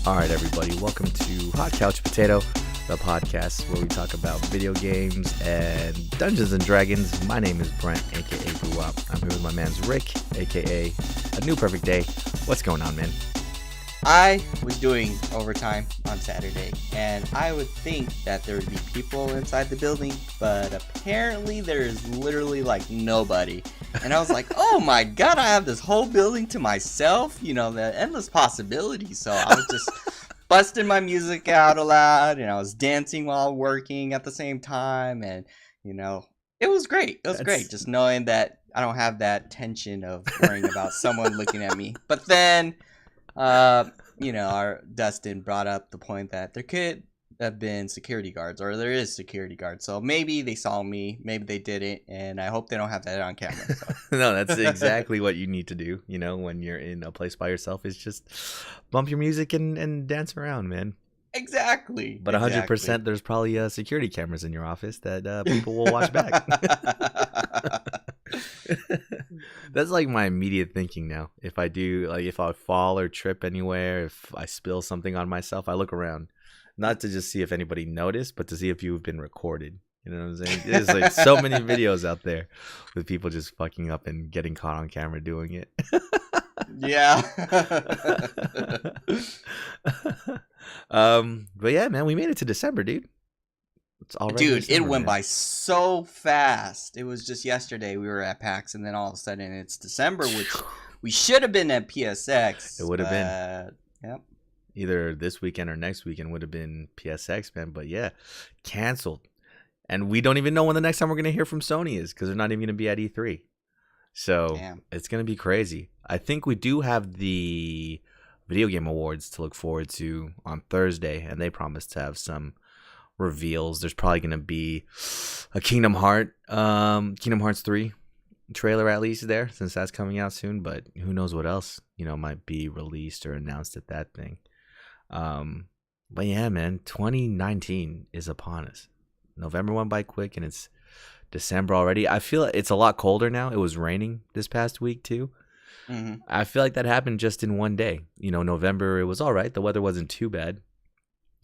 All right, everybody, welcome to Hot Couch Potato, the podcast where we talk about video games and Dungeons and Dragons. My name is Brent, aka Boo Up. I'm here with my man's Rick, aka A New Perfect Day. What's going on, man? I was doing overtime on Saturday, and I would think that there would be people inside the building, but apparently there's literally like nobody. And I was like, oh my god, I have this whole building to myself, the endless possibilities. So I was just busting my music out aloud, and I was dancing while working at the same time, and it was great. It was great just knowing that I don't have that tension of worrying about someone looking at me. But then our Dustin brought up the point that there could have been security guards, or there is security guards. So maybe they saw me, maybe they didn't, and I hope they don't have that on camera. So. No, that's exactly what you need to do, when you're in a place by yourself, is just bump your music and dance around, man. Exactly. But 100%, there's probably security cameras in your office that people will watch back. That's like my immediate thinking now. If I do, if I fall or trip anywhere, if I spill something on myself, I look around, not to just see if anybody noticed, but to see if you've been recorded. You know what I'm saying? There's like so many videos out there with people just fucking up and getting caught on camera doing it. Yeah. But yeah, man, we made it to December, dude. It's already Dude, December, it went man. by so fast. It was just yesterday we were at PAX, and then all of a sudden it's December, which we should have been at PSX. It would have been. Yep. Either this weekend or next weekend would have been PSX, man. But yeah, canceled. And we don't even know when the next time we're going to hear from Sony is, because they're not even going to be at E3. So It's going to be crazy. I think we do have the Video Game Awards to look forward to on Thursday, and they promise to have some reveals. There's probably going to be a Kingdom Hearts 3 trailer at least there, since that's coming out soon. But who knows what else, might be released or announced at that thing. But yeah, man, 2019 is upon us. November went by quick, and it's December already. I feel it's a lot colder now. It was raining this past week too. Mm-hmm. I feel like that happened just in one day. November, it was all right. The weather wasn't too bad.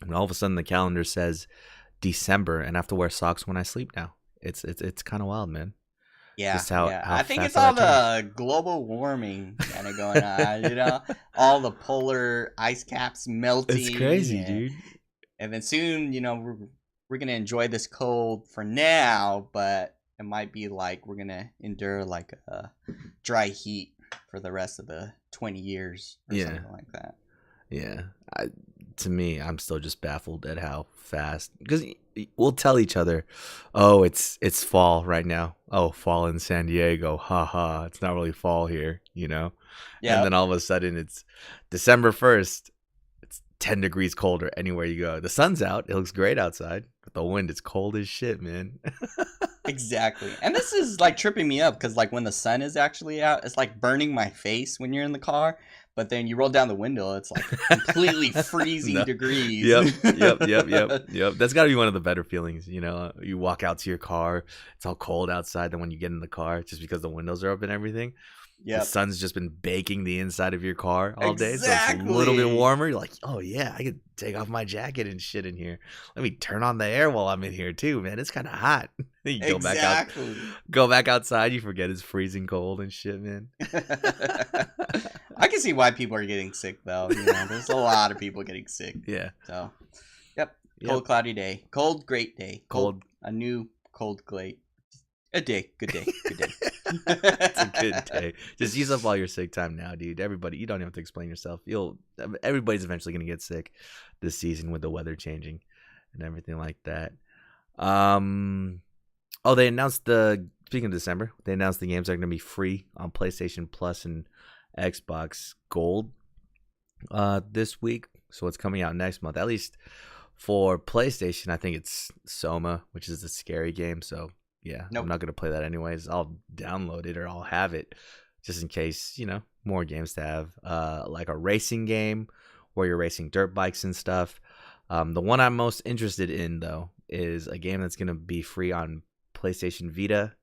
And all of a sudden the calendar says December, and I have to wear socks when I sleep now. It's kind of wild, man. Yeah, Just how I think it's fast all that the global warming kind of going on, all the polar ice caps melting. It's crazy, dude. And then soon, we're going to enjoy this cold for now, but it might be like we're going to endure like a dry heat for the rest of the 20 years or something like that. Yeah. To me, I'm still just baffled at how fast, because we'll tell each other, oh, it's fall right now. Oh, fall in San Diego. Ha. It's not really fall here, Yeah. And then all of a sudden it's December 1st. It's 10 degrees colder anywhere you go. The sun's out. It looks great outside, but the wind is cold as shit, man. Exactly. And this is like tripping me up, because like when the sun is actually out, it's like burning my face when you're in the car. But then you roll down the window, it's like completely freezing degrees. Yep. That's got to be one of the better feelings. You walk out to your car, it's all cold outside. Then when you get in the car, just because the windows are up and everything, the sun's just been baking the inside of your car all day. So it's a little bit warmer. You're like, oh yeah, I could take off my jacket and shit in here. Let me turn on the air while I'm in here too, man. It's kind of hot. You go back outside, you forget it's freezing cold and shit, man. I can see why people are getting sick, though. There's a lot of people getting sick. Yeah. So, cold, cloudy day. Cold, great day. Cold. A new cold, great. Good day. It's a good day. Just use up all your sick time now, dude. Everybody, you don't have to explain yourself. Everybody's eventually gonna get sick this season with the weather changing and everything like that. Oh, they announced speaking of December, they announced the games are gonna be free on PlayStation Plus and Xbox Gold this week. So it's coming out next month. At least for PlayStation, I think it's Soma, which is a scary game. So yeah, nope. I'm not going to play that anyways. I'll download it, or I'll have it just in case, more games to have. Like a racing game where you're racing dirt bikes and stuff. The one I'm most interested in, though, is a game that's going to be free on PlayStation Vita.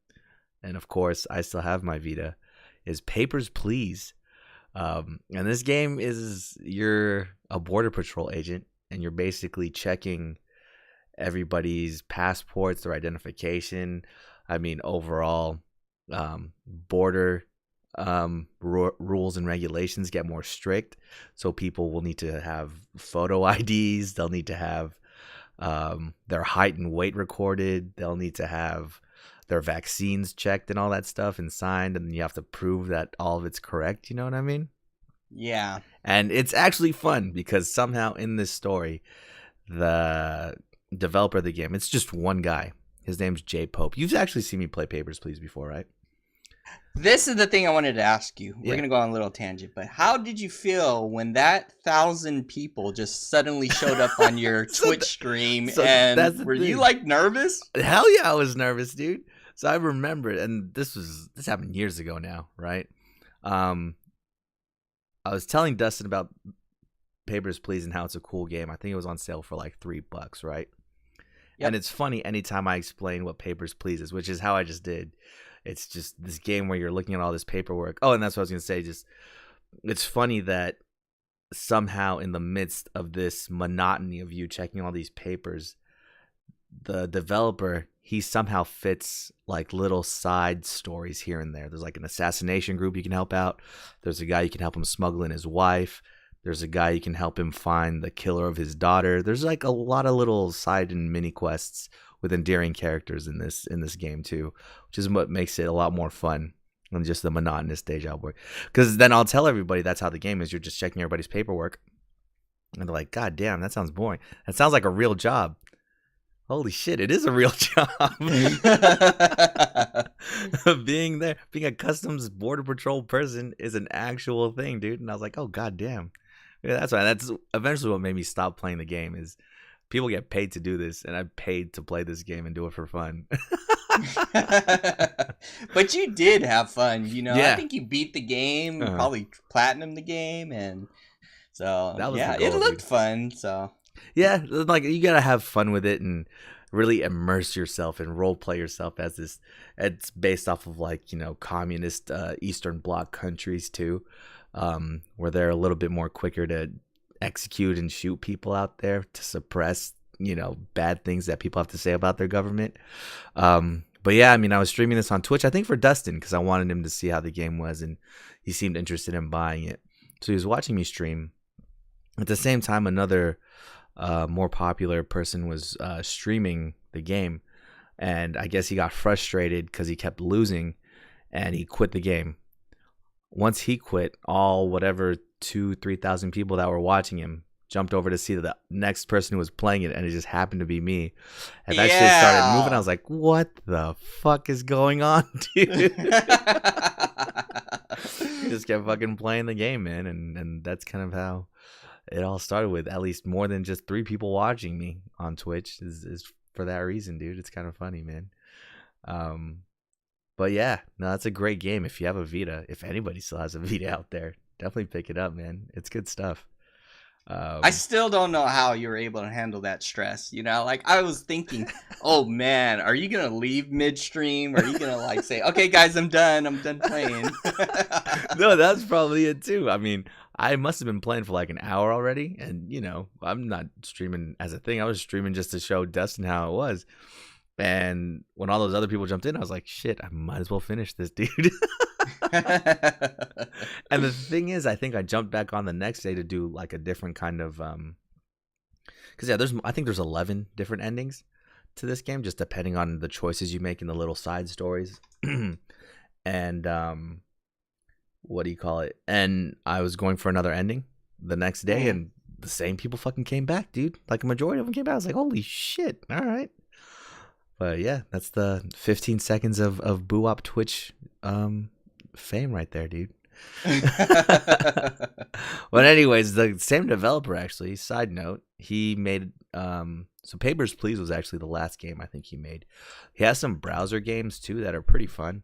And of course, I still have my Vita, is Papers, Please. And this game is, you're a border patrol agent, and you're basically checking everybody's passports, their identification. I mean, overall, border rules and regulations get more strict. So people will need to have photo IDs. They'll need to have their height and weight recorded. They'll need to have their vaccines checked and all that stuff and signed. And you have to prove that all of it's correct. You know what I mean? Yeah. And it's actually fun because somehow in this story, the developer of the game, it's just one guy. His name's Jay Pope. You've actually seen me play Papers, Please before, right? This is the thing I wanted to ask you. We're going to go on a little tangent, but how did you feel when that 1,000 people just suddenly showed up on your Twitch stream? And were you like nervous? Hell yeah, I was nervous, dude. So I remember, and this happened years ago now, right? I was telling Dustin about Papers, Please and how it's a cool game. I think it was on sale for like $3, right? Yep. And it's funny anytime I explain what Papers, Please is, which is how I just did. It's just this game where you're looking at all this paperwork. Oh, and that's what I was going to say. Just it's funny that somehow in the midst of this monotony of you checking all these papers, the developer, he somehow fits like little side stories here and there. There's like an assassination group you can help out. There's a guy you can help him smuggle in his wife. There's a guy you can help him find the killer of his daughter. There's like a lot of little side and mini quests with endearing characters in this game too, which is what makes it a lot more fun than just the monotonous day job work. Because then I'll tell everybody that's how the game is. You're just checking everybody's paperwork, and they're like, "God damn, that sounds boring. That sounds like a real job." Holy shit, it is a real job. Being a customs border patrol person is an actual thing, dude. And I was like, "Oh god damn." Yeah, that's why. That's eventually what made me stop playing the game. Is people get paid to do this, and I paid to play this game and do it for fun. But you did have fun, you know. Yeah. I think you beat the game, probably platinum the game, and so that was yeah, the goal, it looked dude. fun. So yeah, like you gotta have fun with it and really immerse yourself and role play yourself as this. It's based off of like, you know, communist Eastern Bloc countries too, where they're a little bit more quicker to execute and shoot people out there to suppress, you know, bad things that people have to say about their government. But yeah, I mean, I was streaming this on Twitch, I think for Dustin, because I wanted him to see how the game was, and he seemed interested in buying it. So he was watching me stream. At the same time, another more popular person was streaming the game, and I guess he got frustrated because he kept losing, and he quit the game. Once he quit, all whatever 2,000-3,000 people that were watching him jumped over to see the next person who was playing it, and it just happened to be me. And that shit started moving. I was like, what the fuck is going on, dude? Just kept fucking playing the game, man. And that's kind of how it all started, with at least more than just 3 people watching me on Twitch is for that reason, dude. It's kind of funny, man. But yeah, no, that's a great game. If you have a Vita, if anybody still has a Vita out there, definitely pick it up, man. It's good stuff. I still don't know how you were able to handle that stress. You know, like I was thinking, oh man, are you gonna leave midstream? Are you gonna like say, okay, guys, I'm done playing? No, that's probably it too. I mean, I must have been playing for like an hour already, and you know, I'm not streaming as a thing. I was streaming just to show Dustin how it was. And when all those other people jumped in, I was like, shit, I might as well finish this, dude. And the thing is, I think I jumped back on the next day to do like a different kind of because yeah, I think there's 11 different endings to this game, just depending on the choices you make in the little side stories. And what do you call it? And I was going for another ending the next day, and the same people fucking came back, dude. Like a majority of them came back. I was like, holy shit, all right. But yeah, that's the 15 seconds of Boo Wop Twitch fame right there, dude. But anyways, the same developer, actually, side note, he made so Papers, Please was actually the last game I think he made. He has some browser games too that are pretty fun,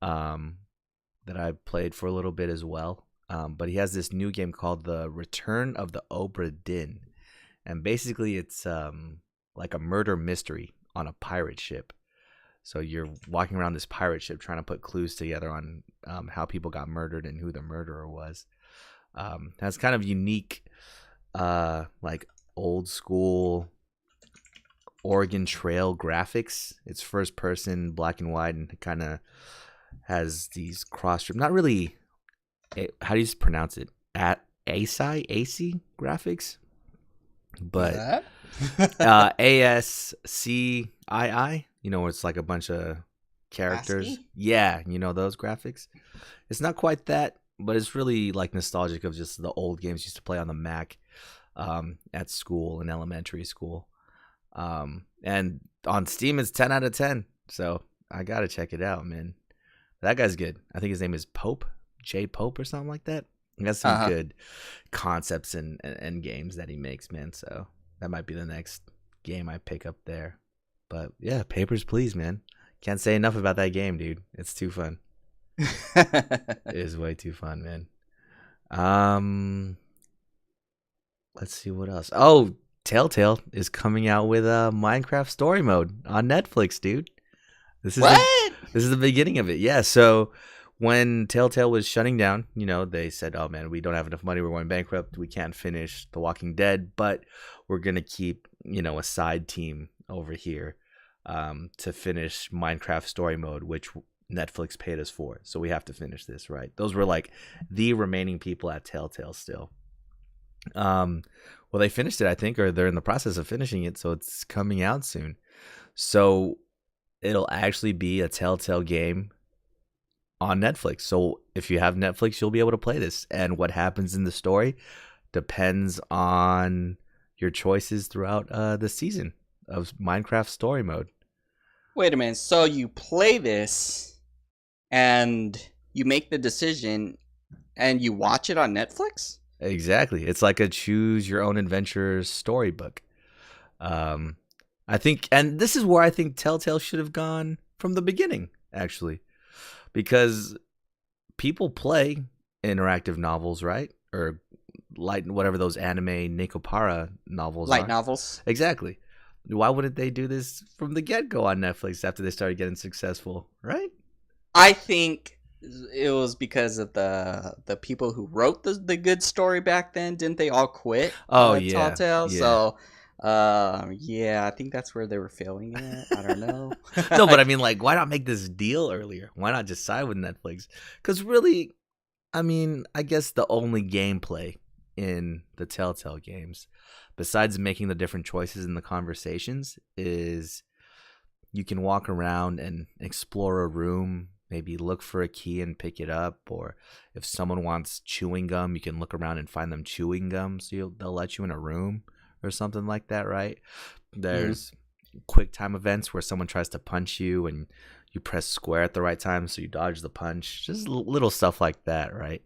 that I played for a little bit as well. But he has this new game called The Return of the Obra Dinn, and basically it's like a murder mystery on a pirate ship. So you're walking around this pirate ship trying to put clues together on how people got murdered and who the murderer was. Has kind of unique like old school Oregon Trail graphics. It's first person, black and white, and it kind of has these cross. Not really. How do you pronounce it? At AC graphics, but ASCII. You know, it's like a bunch of characters. ASCII? Yeah, you know those graphics. It's not quite that, but it's really like nostalgic of just the old games used to play on the Mac at school in elementary school. And on Steam, it's 10 out of 10. So I gotta check it out, man. That guy's good. I think his name is Pope, J Pope or something like that. He has some good concepts and games that he makes, man. So that might be the next game I pick up there. But yeah, Papers, Please, man. Can't say enough about that game, dude. It's too fun. It is way too fun, man. Let's see what else. Oh, Telltale is coming out with a Minecraft story mode on Netflix, dude. This is the beginning of it. Yeah, so when Telltale was shutting down, you know, they said, "Oh man, we don't have enough money. We're going bankrupt. We can't finish The Walking Dead, but we're gonna keep, you know, a side team over here to finish Minecraft story mode, which Netflix paid us for. So we have to finish this, right?" Those were like the remaining people at Telltale still. Well, they finished it, I think, or they're in the process of finishing it, so it's coming out soon. So it'll actually be a Telltale game on Netflix. So if you have Netflix, you'll be able to play this. And what happens in the story depends on your choices throughout the season of Minecraft story mode. Wait a minute. So you play this and you make the decision and you watch it on Netflix? Exactly. It's like a choose your own adventure storybook. I think, and this is where I think Telltale should have gone from the beginning, actually, because people play interactive novels, right? Or light, whatever those anime Nekopara novels Light are. novels. Exactly. Why wouldn't they do this from the get-go on Netflix after they started getting successful, right? I think it was because of the people who wrote the good story back then. Didn't they all quit? Oh yeah, Telltale. yeah. So, yeah, I think that's where they were failing at. I don't know. No, but I mean, like, why not make this deal earlier? Why not just side with Netflix? Because really, I mean, I guess the only gameplay in the Telltale games, besides making the different choices in the conversations, is you can walk around and explore a room, maybe look for a key and pick it up, or if someone wants chewing gum, you can look around and find them chewing gum, so they'll let you in a room or something like that, right? There's quick time events where someone tries to punch you and you press square at the right time so you dodge the punch. Just little stuff like that, right?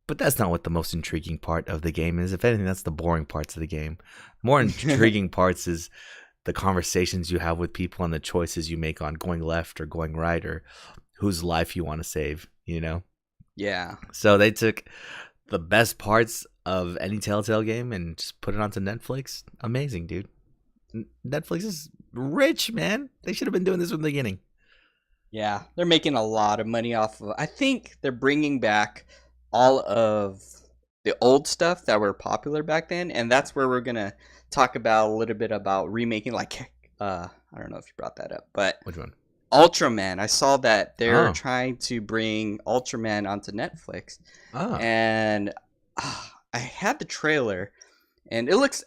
But that's not what the most intriguing part of the game is. If anything, that's the boring parts of the game. The more intriguing parts is the conversations you have with people and the choices you make on going left or going right or whose life you want to save, you know? Yeah. So they took the best parts of any Telltale game and just put it onto Netflix. Amazing, dude. Netflix is rich, man. They should have been doing this from the beginning. Yeah, they're making a lot of money off of. I think they're bringing back all of the old stuff that were popular back then, and that's where we're gonna talk about a little bit about remaking. Like, I don't know if you brought that up, but which one? Ultraman. I saw that they're trying to bring Ultraman onto Netflix, and I had the trailer. And it looks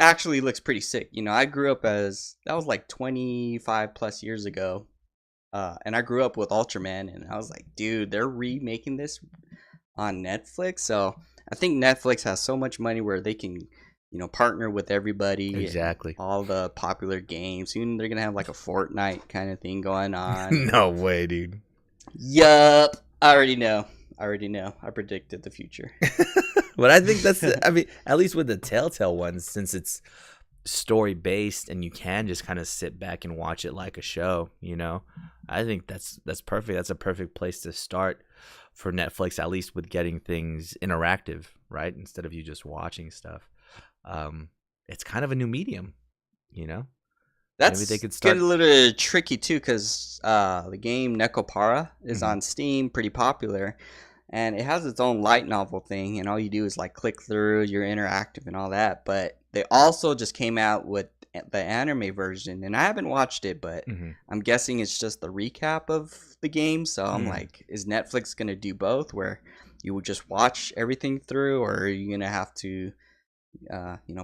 pretty sick. You know, I grew up that was like 25 plus years ago. And I grew up with Ultraman, and I was like, dude, they're remaking this on Netflix. So I think Netflix has so much money where they can, you know, partner with everybody. Exactly. All the popular games. Soon they're going to have like a Fortnite kind of thing going on. No way, dude. Yup. I already know. I predicted the future. But I think I mean, at least with the Telltale ones, since it's story based and you can just kind of sit back and watch it like a show, you know, I think that's perfect. That's a perfect place to start for Netflix, at least with getting things interactive, right? Instead of you just watching stuff. It's kind of a new medium, you know. That's maybe they could start... getting a little tricky too, because the game Nekopara is on Steam, pretty popular. and it has its own light novel thing, and all you do is like click through, you're interactive and all that. But they also just came out with the anime version, and I haven't watched it, but I'm guessing it's just the recap of the game. So I'm like, is Netflix gonna do both, where you would just watch everything through, or are you gonna have to,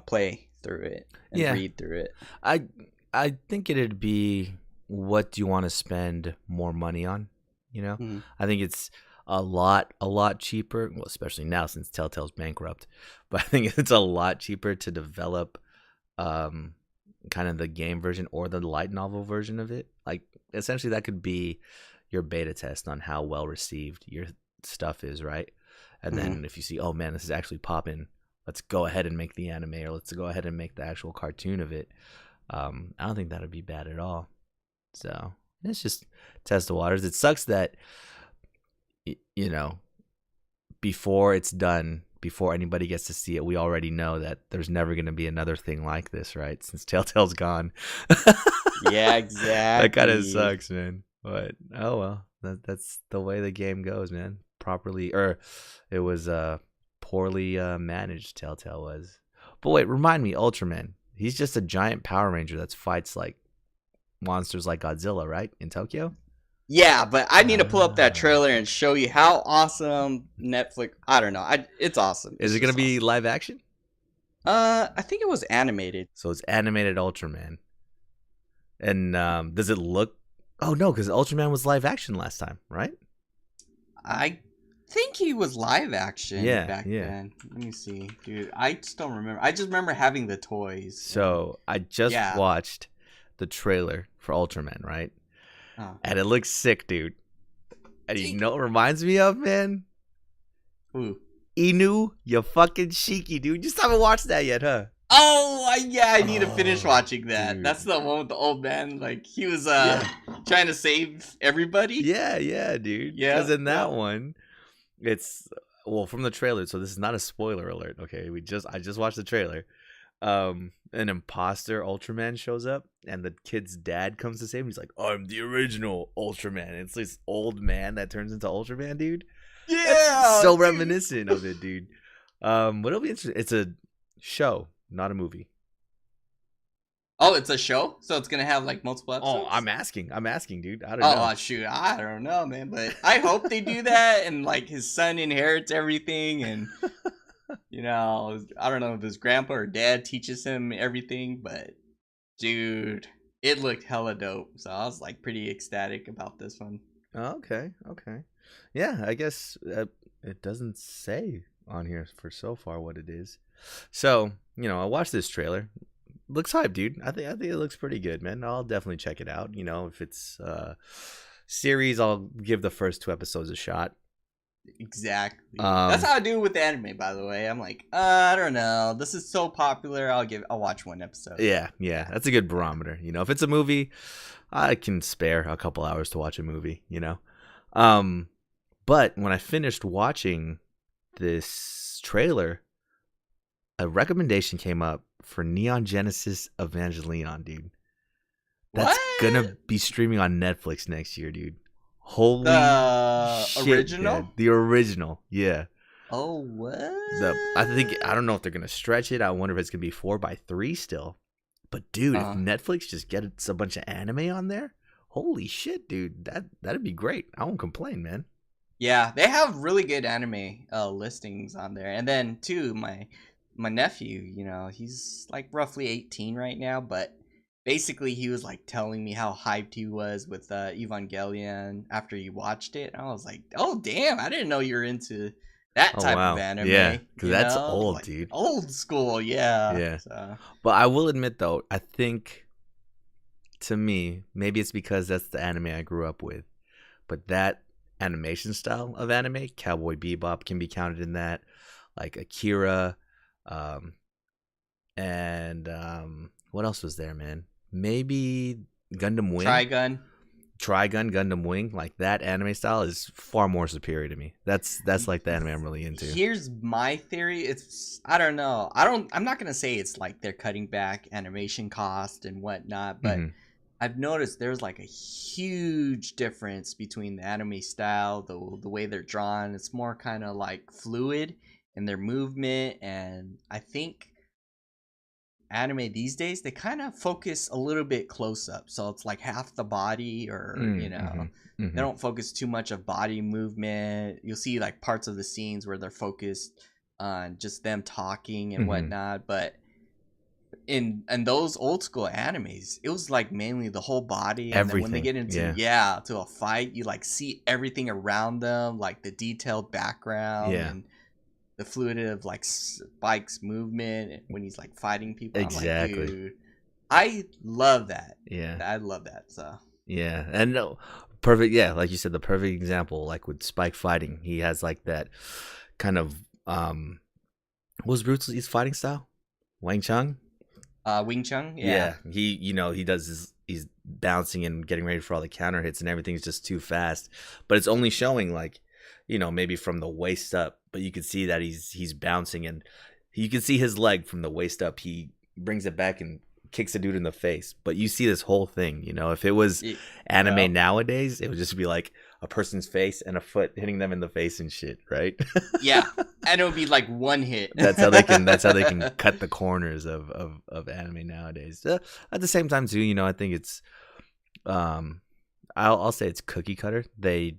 play through it and read through it? I think it'd be, what do you want to spend more money on? I think it's a lot cheaper. Well, especially now since Telltale's bankrupt, but I think it's a lot cheaper to develop kind of the game version or the light novel version of it. Like, essentially that could be your beta test on how well received your stuff is, right? And then if you see, oh man, this is actually popping, let's go ahead and make the anime, or let's go ahead and make the actual cartoon of it. I don't think that'd be bad at all. So it's just test the waters. It sucks that, before it's done, before anybody gets to see it, we already know that there's never going to be another thing like this, right? Since Telltale's gone. Yeah, exactly. That kind of sucks, man. But oh well, that's the way the game goes, man. It was poorly managed. Telltale was. But wait, remind me, Ultraman. He's just a giant Power Ranger that fights like monsters like Godzilla, right? In Tokyo? Yeah, but I need to pull up that trailer and show you how awesome Netflix. I don't know. It's awesome. Is it gonna be live action? I think it was animated. So it's animated Ultraman. And does it look? Oh no, because Ultraman was live action last time, right? I think he was live action back then. Let me see, dude. I just don't remember. I just remember having the toys. So I just watched the trailer for Ultraman, right? And it looks sick, dude. And you know what it reminds me of, man? Who? Inu, you fucking Shiki, dude. You just haven't watched that yet, huh? Oh, yeah, I need to finish watching that. Dude. That's the one with the old man. Like, he was trying to save everybody. Yeah, dude. Yeah. Because in that one, it's, well, from the trailer, so this is not a spoiler alert, okay? I just watched the trailer. An imposter Ultraman shows up, and the kid's dad comes to save him. He's like, I'm the original Ultraman. And it's this old man that turns into Ultraman, dude. Yeah, that's so reminiscent of it, dude. But it'll be interesting. It's a show, not a movie. Oh, it's a show, so it's gonna have like multiple episodes. Oh, I'm asking, dude. I don't know. Oh shoot, I don't know, man. But I hope they do that, and like his son inherits everything, and I don't know if his grandpa or dad teaches him everything, but dude, it looked hella dope. So I was like pretty ecstatic about this one. Okay. Yeah, I guess it doesn't say on here for so far what it is. So, I watched this trailer. Looks hype, dude. I think it looks pretty good, man. I'll definitely check it out. If it's series, I'll give the first 2 episodes a shot. Exactly. That's how I do with anime, by the way. I'm like, I don't know. This is so popular. I'll watch 1 episode. Yeah. That's a good barometer. If it's a movie, I can spare a couple hours to watch a movie, But when I finished watching this trailer, a recommendation came up for Neon Genesis Evangelion, dude. That's gonna be streaming on Netflix next year, dude. Holy shit, original? Man. The original, yeah. Oh, what? I don't know if they're gonna stretch it. I wonder if it's gonna be 4x3 still. But dude, if Netflix just gets a bunch of anime on there, holy shit, dude, that'd be great. I won't complain, man. Yeah, they have really good anime listings on there. And then too, my nephew, he's like roughly 18 right now, but basically he was like telling me how hyped he was with Evangelion after he watched it. And I was like, oh damn, I didn't know you're into that type of anime. Yeah, because that's old, like, dude. Old school, yeah. Yeah. So. But I will admit though, I think to me, maybe it's because that's the anime I grew up with, but that animation style of anime, Cowboy Bebop can be counted in that, like Akira, and what else was there, man? Maybe Gundam Wing. Trigun, Gundam Wing, like that anime style is far more superior to me. That's like the anime I'm really into. Here's my theory. I don't know. I'm not gonna say it's like they're cutting back animation cost and whatnot, but I've noticed there's like a huge difference between the anime style, the way they're drawn. It's more kind of like fluid in their movement, and I think anime these days they kind of focus a little bit close up, so it's like half the body, or Mm-hmm. they Mm-hmm. don't focus too much of body movement. You'll see like parts of the scenes where they're focused on just them talking and Mm-hmm. whatnot, but in those old school animes, it was like mainly the whole body, and then when they Everything. get into Yeah. to a fight, you like see everything around them, like the detailed background Yeah. and the fluid of like Spike's movement when he's like fighting people. I'm like, Exactly. dude, I love that. Yeah. I love that. So Yeah. And no, perfect. Yeah, like you said, the perfect example, like with Spike fighting, he has like that kind of what was Bruce Lee's fighting style? Wang Chun? Wing Chun, yeah. Yeah, he does his, he's bouncing and getting ready for all the counter hits, and everything's just too fast. But it's only showing like, maybe from the waist up, but you can see that he's bouncing, and you can see his leg from the waist up. He brings it back and kicks a dude in the face. But you see this whole thing, if it was Yeah. anime nowadays, it would just be like a person's face and a foot hitting them in the face and shit, right? Yeah, and it would be like one hit. That's how they can cut the corners of anime nowadays. At the same time too, I think it's I'll say it's cookie cutter. The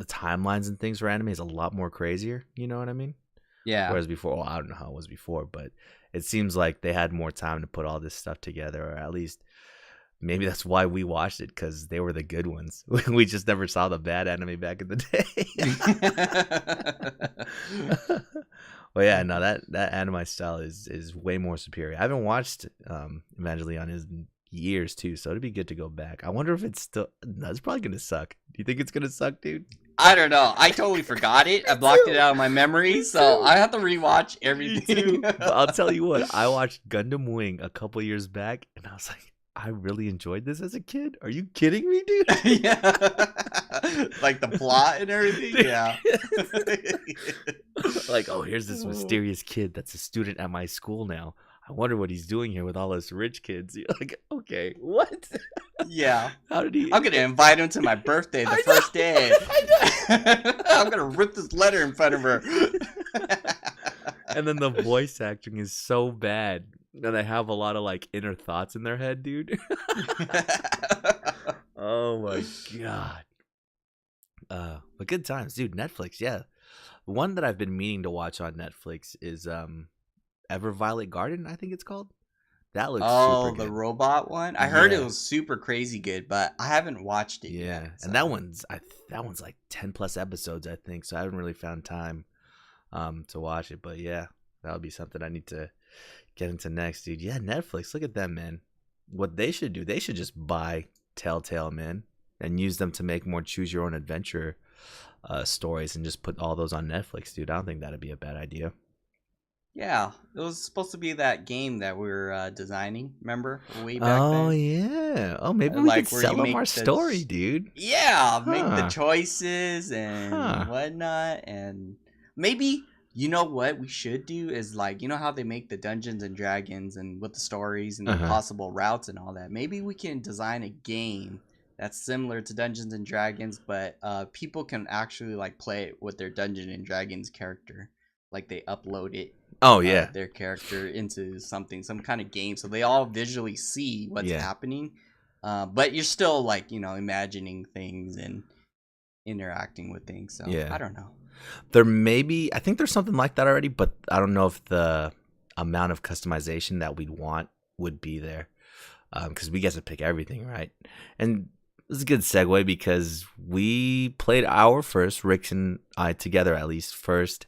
timelines and things for anime is a lot more crazier, you know what I mean? Yeah. Whereas before, well, I don't know how it was before, but it seems like they had more time to put all this stuff together, or at least maybe that's why we watched it, because they were the good ones. We just never saw the bad anime back in the day. Well, yeah, no, that anime style is way more superior. I haven't watched Evangelion in years too, so it'd be good to go back. I wonder if it's still. No, it's probably gonna suck. Do you think it's gonna suck, dude? I don't know. I totally forgot it. I blocked it out of my memory, so too. I have to rewatch Me everything. too. But I'll tell you what, I watched Gundam Wing a couple years back, and I was like, I really enjoyed this as a kid. Are you kidding me, dude? Yeah. Like the plot and everything. Yeah. Like, oh, here's this mysterious kid that's a student at my school now. I wonder what he's doing here with all us rich kids. You're like, okay, what? Yeah. How did he? I'm gonna invite him to my birthday the first day. I'm gonna rip this letter in front of her. And then the voice acting is so bad. And they have a lot of like inner thoughts in their head, dude. Oh my god. But good times, dude. Netflix, yeah. One that I've been meaning to watch on Netflix is Ever Violet Garden, I think it's called. That looks super good. The robot one. I heard it Yeah. was super crazy good, but I haven't watched it Yeah, yet. and that one's like 10 plus episodes, I think. So I haven't really found time to watch it, but yeah, that would be something I need to get into next, dude. Yeah, Netflix. Look at them, man. What they should do, they should just buy Telltale, man, and use them to make more choose your own adventure stories, and just put all those on Netflix, dude. I don't think that'd be a bad idea. Yeah, it was supposed to be that game that we were designing. Remember, way back Oh then. yeah. Oh, maybe we Like could where you sell them make our the story, dude. yeah, make the Huh. choices and Huh. whatnot, and maybe you know what we should do is like how they make the Dungeons and Dragons and with the stories and the Uh-huh. possible routes and all that. Maybe we can design a game that's similar to Dungeons and Dragons, but people can actually like play it with their Dungeon and Dragons character, like they upload it Oh yeah. their character into some kind of game, so they all visually see what's Yeah. happening. But you're still like imagining things and interacting with things. So Yeah. I don't know. I think there's something like that already, but I don't know if the amount of customization that we'd want would be there. Because we get to pick everything, right? And this is a good segue, because we played our first, Rick and I together at least, first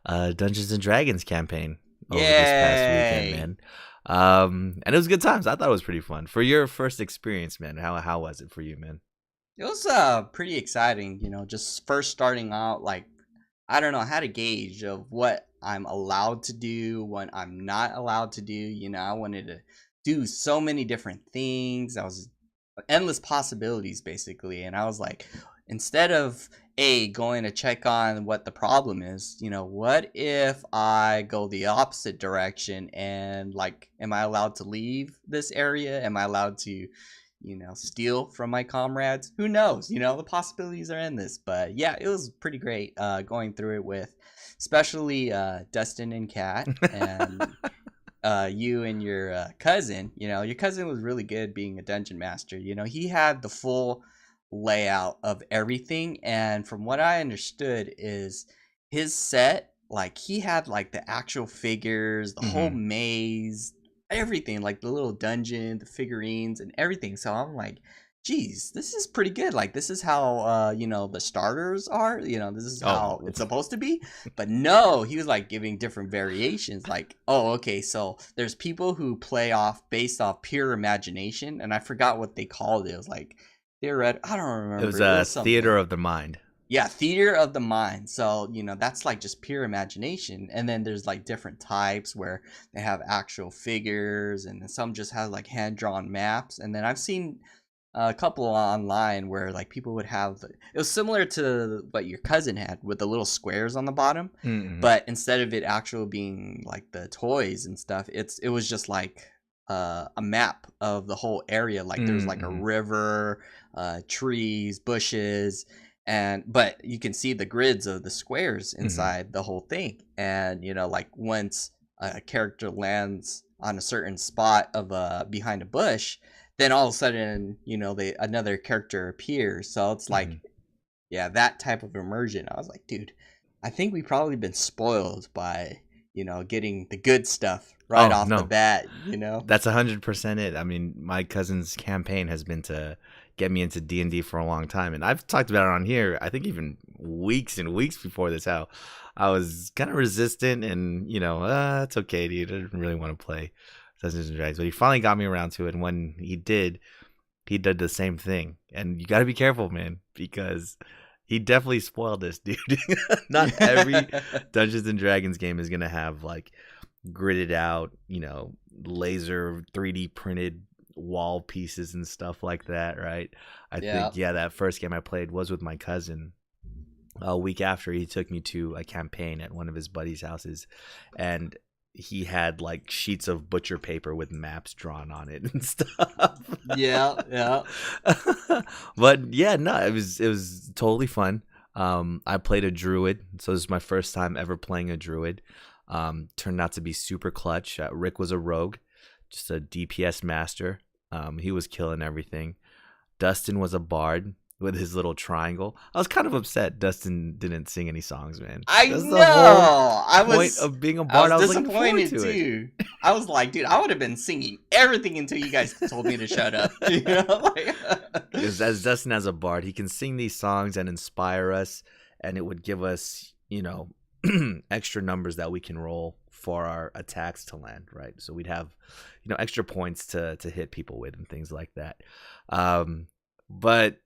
Dungeons and Dragons campaign over this past Yay! weekend, man. And it was good times. I thought it was pretty fun. For your first experience, man, how was it for you, man? It was pretty exciting, just first starting out. Like, I don't know how to gauge of what I'm allowed to do, what I'm not allowed to do. I wanted to do so many different things. I was endless possibilities basically, and I was like, instead of going to check on what the problem is, what if I go the opposite direction, and like, am I allowed to leave this area? Am I allowed to steal from my comrades. Who knows? The possibilities are endless. But yeah, it was pretty great going through it with, especially Dustin and Kat, and you and your cousin. Your cousin was really good being a dungeon master. He had the full layout of everything, and from what I understood is his set, like, he had like the actual figures, the whole maze, everything, like the little dungeon, the figurines, and everything. So I'm like, geez, this is pretty good. Like, this is how the starters are. This is how it's supposed to be. But no, he was like giving different variations. Like, oh, okay, so there's people who play based off pure imagination, and I forgot what they called it. It was like I don't remember. It was a theater of the mind. Yeah, theater of the mind. So, that's like just pure imagination. And then there's like different types where they have actual figures, and then some just have like hand-drawn maps. And then I've seen a couple online where like people would have it was similar to what your cousin had with the little squares on the bottom, but instead of it actually being like the toys and stuff, it was just like a map of the whole area. Like there's like a river, trees, bushes, but you can see the grids of the squares inside the whole thing. And like once a character lands on a certain spot of behind a bush, then all of a sudden another character appears. So it's like that type of immersion. I was like, dude, I think we've probably been spoiled by getting the good stuff right off the bat. That's 100% it. I mean, my cousin's campaign has been to get me into D&D for a long time, and I've talked about it on here, I think even weeks and weeks before this, how I was kind of resistant, and it's okay, dude, I didn't really want to play Dungeons and Dragons, but he finally got me around to it, and when he did the same thing. And you got to be careful, man, because he definitely spoiled this, dude. Not every Dungeons and Dragons game is gonna have like gridded out, laser 3D printed wall pieces and stuff like that, right? I think that first game I played was with my cousin. A week after, he took me to a campaign at one of his buddies' houses, and he had like sheets of butcher paper with maps drawn on it and stuff. Yeah. But yeah, no, it was totally fun. I played a druid, so this is my first time ever playing a druid. Turned out to be super clutch. Rick was a rogue, just a DPS master. He was killing everything. Dustin was a bard with his little triangle. I was kind of upset Dustin didn't sing any songs, man. I know. I was of being a bard. I was disappointed too. I was like, dude, I would have been singing everything until you guys told me to shut up. Because as Dustin as a bard, he can sing these songs and inspire us, and it would give us, extra numbers that we can roll for our attacks to land, right? So we'd have, extra points to hit people with and things like that. But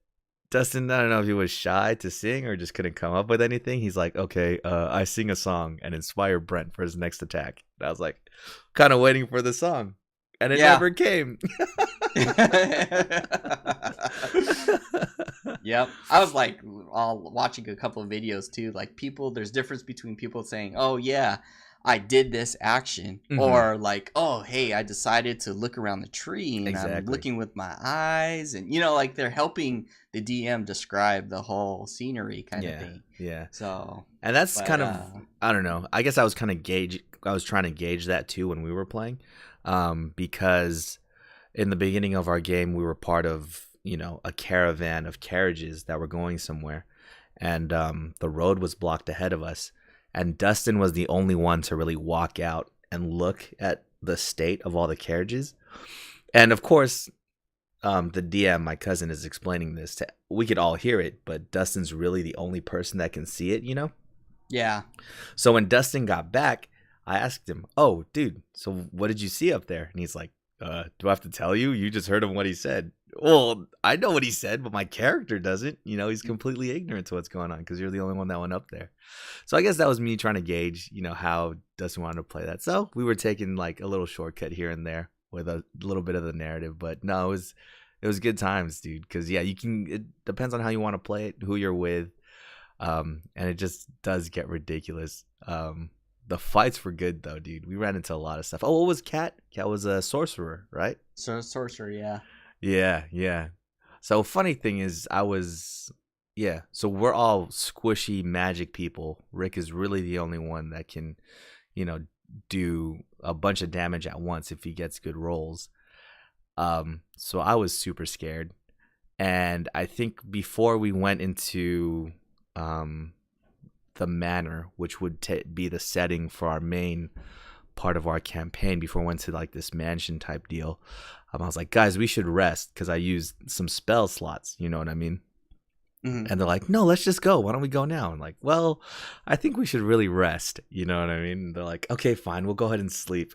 Dustin, I don't know if he was shy to sing or just couldn't come up with anything. He's like, okay, I sing a song and inspire Brent for his next attack. And I was like, kind of waiting for the song, and it never came. Yep. I was like watching a couple of videos too. Like there's difference between people saying, oh yeah, I did this action, or like, oh hey, I decided to look around the tree and I'm looking with my eyes, and like they're helping the DM describe the whole scenery kind of thing. Yeah. So, and that's kind of I don't know. I guess I was trying to gauge that too when we were playing, because in the beginning of our game we were part of a caravan of carriages that were going somewhere, and the road was blocked ahead of us. And Dustin was the only one to really walk out and look at the state of all the carriages. And of course, the DM, my cousin, is explaining this. We could all hear it, but Dustin's really the only person that can see it, Yeah. So when Dustin got back, I asked him, oh, dude, so what did you see up there? And he's like, do I have to tell you? You just heard him what he said. Well, I know what he said, but my character doesn't. He's completely ignorant to what's going on because you're the only one that went up there. So I guess that was me trying to gauge, how Dustin wanted to play that. So we were taking like a little shortcut here and there with a little bit of the narrative. But no, it was good times, dude. Because it depends on how you want to play it, who you're with, and it just does get ridiculous. The fights were good though, dude. We ran into a lot of stuff. Oh, what was Kat? Kat was a sorcerer, right? So sorcerer, yeah. Yeah, yeah. So funny thing is, yeah. So we're all squishy magic people. Rick is really the only one that can, you know, do a bunch of damage at once if he gets good rolls. So I was super scared, and I think before we went into um the manor, which would be the setting for our main part of our campaign, before we went to like this mansion type deal, I was like, guys, we should rest because I used some spell slots. You know what I mean? Mm-hmm. And they're like, no, let's just go. Why don't we go now? I'm like, well, I think we should really rest. You know what I mean? And they're like, okay, fine. We'll go ahead and sleep.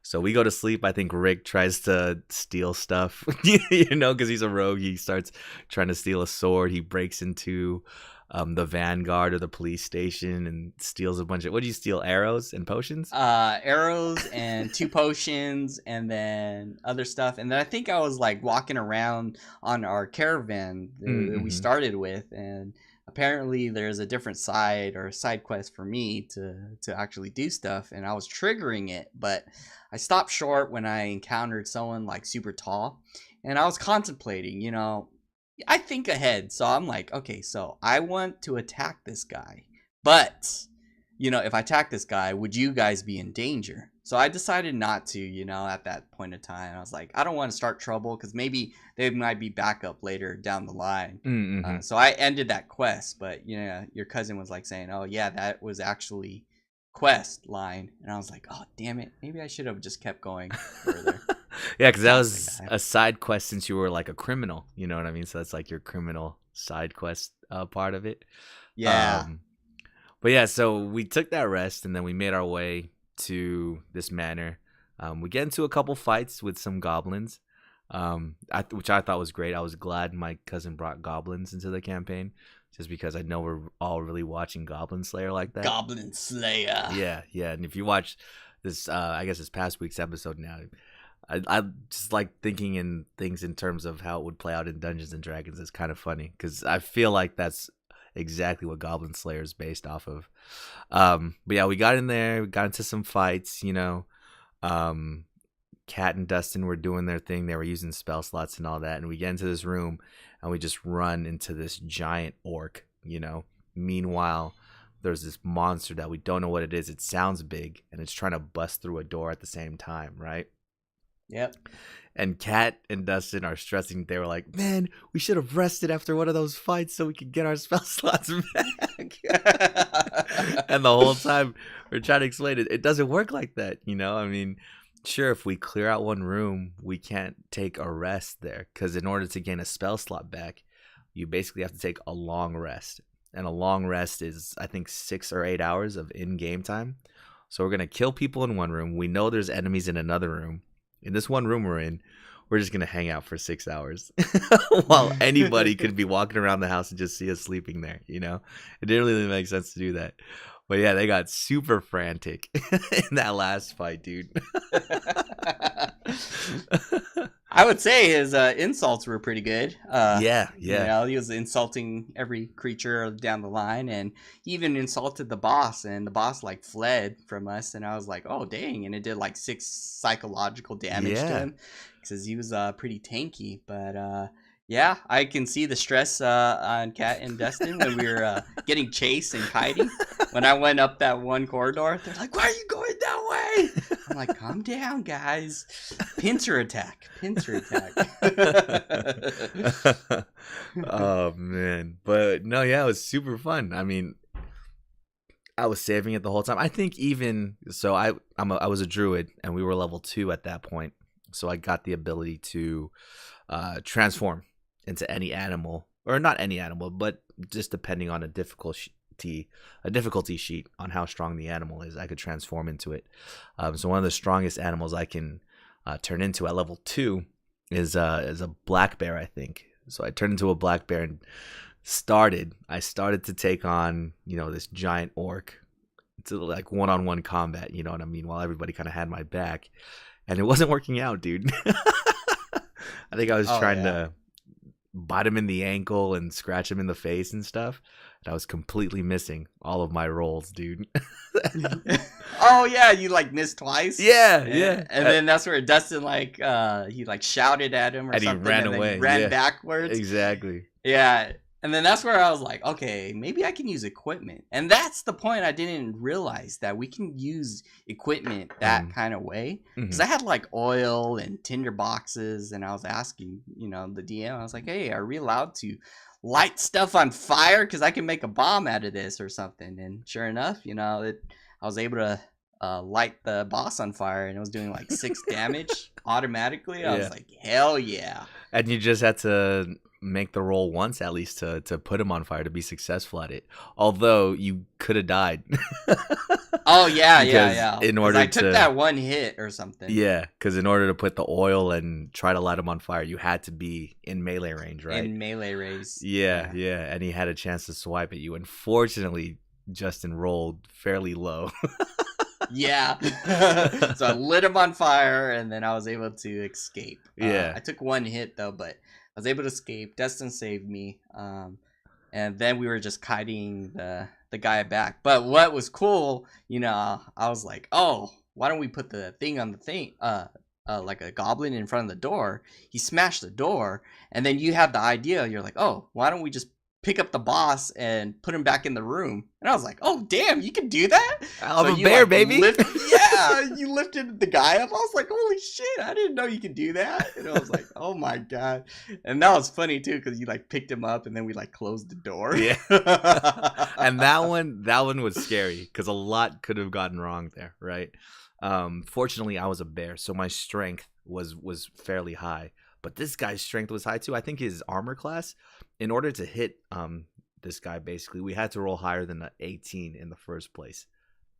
So we go to sleep. I think Rick tries to steal stuff, you know, because he's a rogue. He starts trying to steal a sword. He breaks into the vanguard or the police station and steals a bunch of, what do you steal? Arrows and potions? Arrows and 2 potions, and then other stuff. And then I think I was like walking around on our caravan that we started with, and apparently there's a different side or side quest for me to actually do stuff, and I was triggering it, but I stopped short when I encountered someone like super tall, and I was contemplating, you know, I think ahead. So I'm like, okay, so I want to attack this guy, but you know, if I attack this guy, would you guys be in danger? So I decided not to, you know, at that point in time. I was like, I don't want to start trouble because maybe they might be back up later down the line. So I ended that quest, but you know, your cousin was like saying, oh yeah, that was actually quest line. And I was like, oh damn it, maybe I should have just kept going further. Yeah, because that was a side quest since you were like a criminal. You know what I mean? So that's like your criminal side quest part of it. Yeah. But yeah, so we took that rest and then we made our way to this manor. We get into a couple fights with some goblins, which I thought was great. I was glad my cousin brought goblins into the campaign, just because I know we're all really watching Goblin Slayer like that. Goblin Slayer. Yeah, yeah. And if you watch this, I guess this past week's episode now, I just like thinking in things in terms of how it would play out in Dungeons and Dragons. It's kind of funny because I feel like that's exactly what Goblin Slayer is based off of. But yeah, we got in there, we got into some fights, you know. Kat and Dustin were doing their thing. They were using spell slots and all that. And we get into this room and we just run into this giant orc, you know. Meanwhile, there's this monster that we don't know what it is. It sounds big and it's trying to bust through a door at the same time, right? Yep. And Kat and Dustin are stressing. They were like, man, we should have rested after one of those fights so we could get our spell slots back. And the whole time we're trying to explain it. It doesn't work like that, you know? I mean, sure, if we clear out one room, we can't take a rest there. Because in order to gain a spell slot back, you basically have to take a long rest. And a long rest is, I think, 6 or 8 hours of in-game time. So we're going to kill people in one room. We know there's enemies in another room. In this one room we're in, we're just going to hang out for 6 hours while anybody could be walking around the house and just see us sleeping there, you know? It didn't really make sense to do that. But yeah, they got super frantic in that last fight, dude. I would say his insults were pretty good. Yeah. You know, he was insulting every creature down the line, and he even insulted the boss, and the boss like fled from us, and I was like, oh dang, and it did like 6 psychological damage to him because he was pretty tanky. But yeah, I can see the stress on Kat and Dustin when we were getting chased and kiting. When I went up that one corridor, they're like, why are you going that way? I'm like, calm down, guys. Pincer attack. Oh, man. But no, yeah, it was super fun. I mean, I was saving it the whole time. I think even, so I was a druid, and we were level 2 at that point. So I got the ability to transform into any animal, or not any animal, but just depending on a difficulty sheet on how strong the animal is, I could transform into it. So one of the strongest animals I can turn into at level 2 is a black bear, I think. So I turned into a black bear and I started to take on, you know, this giant orc to like one-on-one combat, you know what I mean, while everybody kind of had my back, and it wasn't working out, dude. I think I was trying to bite him in the ankle and scratch him in the face and stuff. And I was completely missing all of my rolls, dude. Oh yeah, you like missed twice. Yeah, yeah. And then that's where Dustin he like shouted at him or And something, he ran and away. then he ran Yeah, backwards. exactly. Yeah. And then that's where I was like, okay, maybe I can use equipment. And that's the point. I didn't realize that we can use equipment that kind of way. Because I had like oil and tinder boxes, and I was asking, the DM, I was like, hey, are we allowed to light stuff on fire? Because I can make a bomb out of this or something. And sure enough, I was able to light the boss on fire, and it was doing like 6 damage automatically. I was like, hell yeah. And you just had to make the roll once at least to put him on fire to be successful at it. Although you could have died. Oh yeah. In order I took that one hit or something. Yeah, because in order to put the oil and try to light him on fire, you had to be in melee range, right? In melee range. Yeah. And he had a chance to swipe at you. Unfortunately, Justin rolled fairly low. Yeah. So I lit him on fire, and then I was able to escape. Yeah. I took one hit though, but I was able to escape. Dustin saved me. And then we were just kiting the guy back. But what was cool, I was like, oh, why don't we put the thing on the thing, like a goblin in front of the door? He smashed the door, and then you have the idea. You're like, oh, why don't we just pick up the boss and put him back in the room? And I was like, oh damn, you can do that? I'm a bear, baby. You lifted the guy up. I was like, holy shit, I didn't know you could do that. And I was like, oh my god. And that was funny too, because you like picked him up and then we like closed the door. Yeah. And that one was scary because a lot could have gotten wrong there, right? Fortunately I was a bear, so my strength was fairly high. But this guy's strength was high too. I think his armor class, in order to hit this guy, basically, we had to roll higher than an 18 in the first place.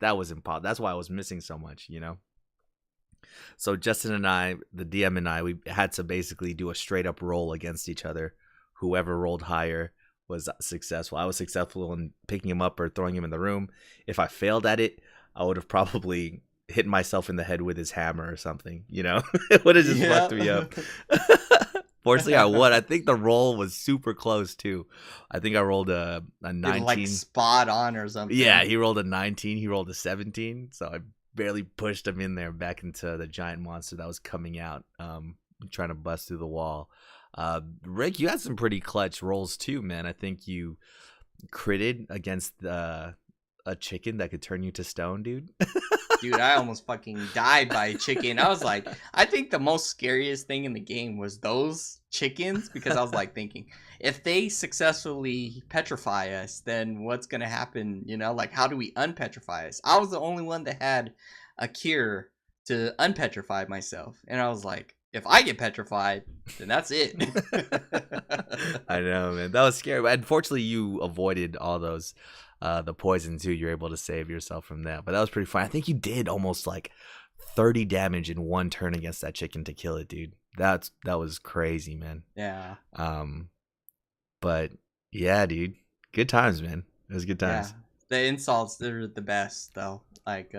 That was impossible. That's why I was missing so much, So Justin and I, the DM and I, we had to basically do a straight up roll against each other. Whoever rolled higher was successful. I was successful in picking him up or throwing him in the room. If I failed at it, I would have probably hit myself in the head with his hammer or something, It would have just fucked me up. Fortunately, I won. I think the roll was super close too. I think I rolled a 19, like spot on or something. Yeah, he rolled a 19. He rolled a 17. So I barely pushed him in there back into the giant monster that was coming out, trying to bust through the wall. Rick, you had some pretty clutch rolls too, man. I think you critted against a chicken that could turn you to stone, dude. Dude, I almost fucking died by a chicken. I was like, I think the most scariest thing in the game was those chickens, because I was like thinking, if they successfully petrify us, then what's going to happen? Like, how do we unpetrify us? I was the only one that had a cure to unpetrify myself. And I was like, if I get petrified, then that's it. I know, man. That was scary. But unfortunately, you avoided all those. The poison too, you're able to save yourself from that. But that was pretty fun. I think you did almost like 30 damage in one turn against that chicken to kill it, dude. That was crazy, man. Yeah. But yeah, dude. Good times, man. It was good times. Yeah. The insults, they're the best though. Like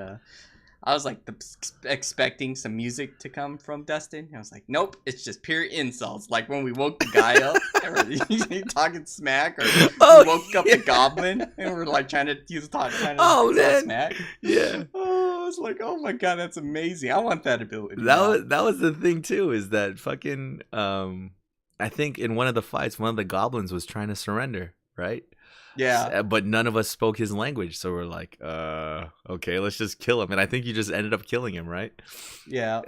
I was like expecting some music to come from Dustin. I was like, nope, it's just pure insults. Like when we woke the guy up, and talking smack, or we woke up the goblin, and we're like trying to talk smack. Yeah. Oh, I was like, oh my god, that's amazing. I want that ability. That was the thing too, is that fucking I think in one of the fights, one of the goblins was trying to surrender, right? Yeah. But none of us spoke his language, so we're like, okay, let's just kill him. And I think you just ended up killing him, right? Yeah.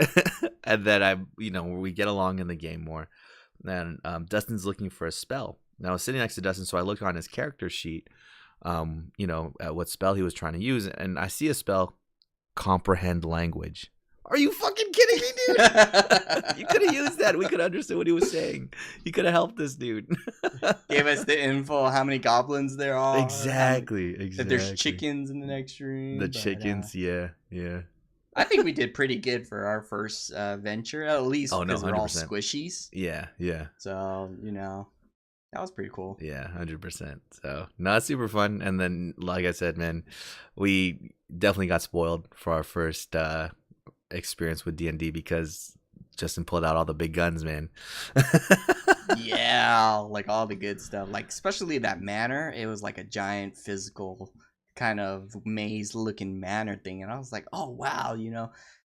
And then we get along in the game more. And Dustin's looking for a spell. Now I was sitting next to Dustin, so I looked on his character sheet, at what spell he was trying to use, and I see a spell, comprehend language. Are you fucking kidding me, dude? You could have used that. We could have understood what he was saying. You could have helped this dude. Gave us the info how many goblins there are. Exactly. That there's chickens in the next room. The chickens, yeah. I think we did pretty good for our first venture, at least because we're all 100%. squishies. Yeah. So, that was pretty cool. Yeah, 100%. So, no, it's super fun. And then, like I said, man, we definitely got spoiled for our first experience with D&D because Justin pulled out all the big guns, man. Yeah, like all the good stuff. Like especially that manor, it was like a giant physical kind of maze looking manor thing, and I was like, oh wow,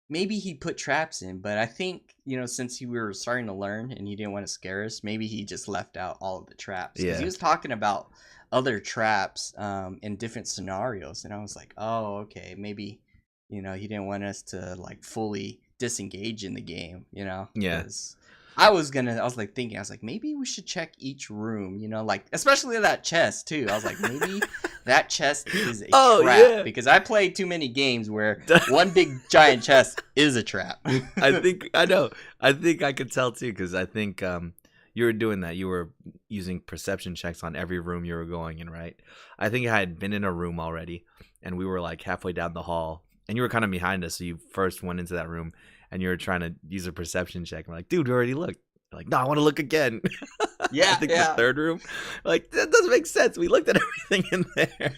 maybe he put traps in, but I think since we were starting to learn and he didn't want to scare us, maybe he just left out all of the traps because he Yeah. was talking about other traps in different scenarios, and I was like, oh okay, maybe he didn't want us to like fully disengage in the game, Yeah. because I was like thinking, I was like, maybe we should check each room, like especially that chest too. I was like, maybe that chest is a Oh trap yeah. because I played too many games where one big giant chest is a trap. I think I know. I think I could tell too because I think you were doing that. You were using perception checks on every room you were going in, right? I think I had been in a room already, and we were like halfway down the hall, and you were kind of behind us. So you first went into that room, and you were trying to use a perception check. I'm like, dude, we already looked. You're like, no, I want to look again. I Yeah, think the yeah. third room. Like that doesn't make sense. We looked at everything in there.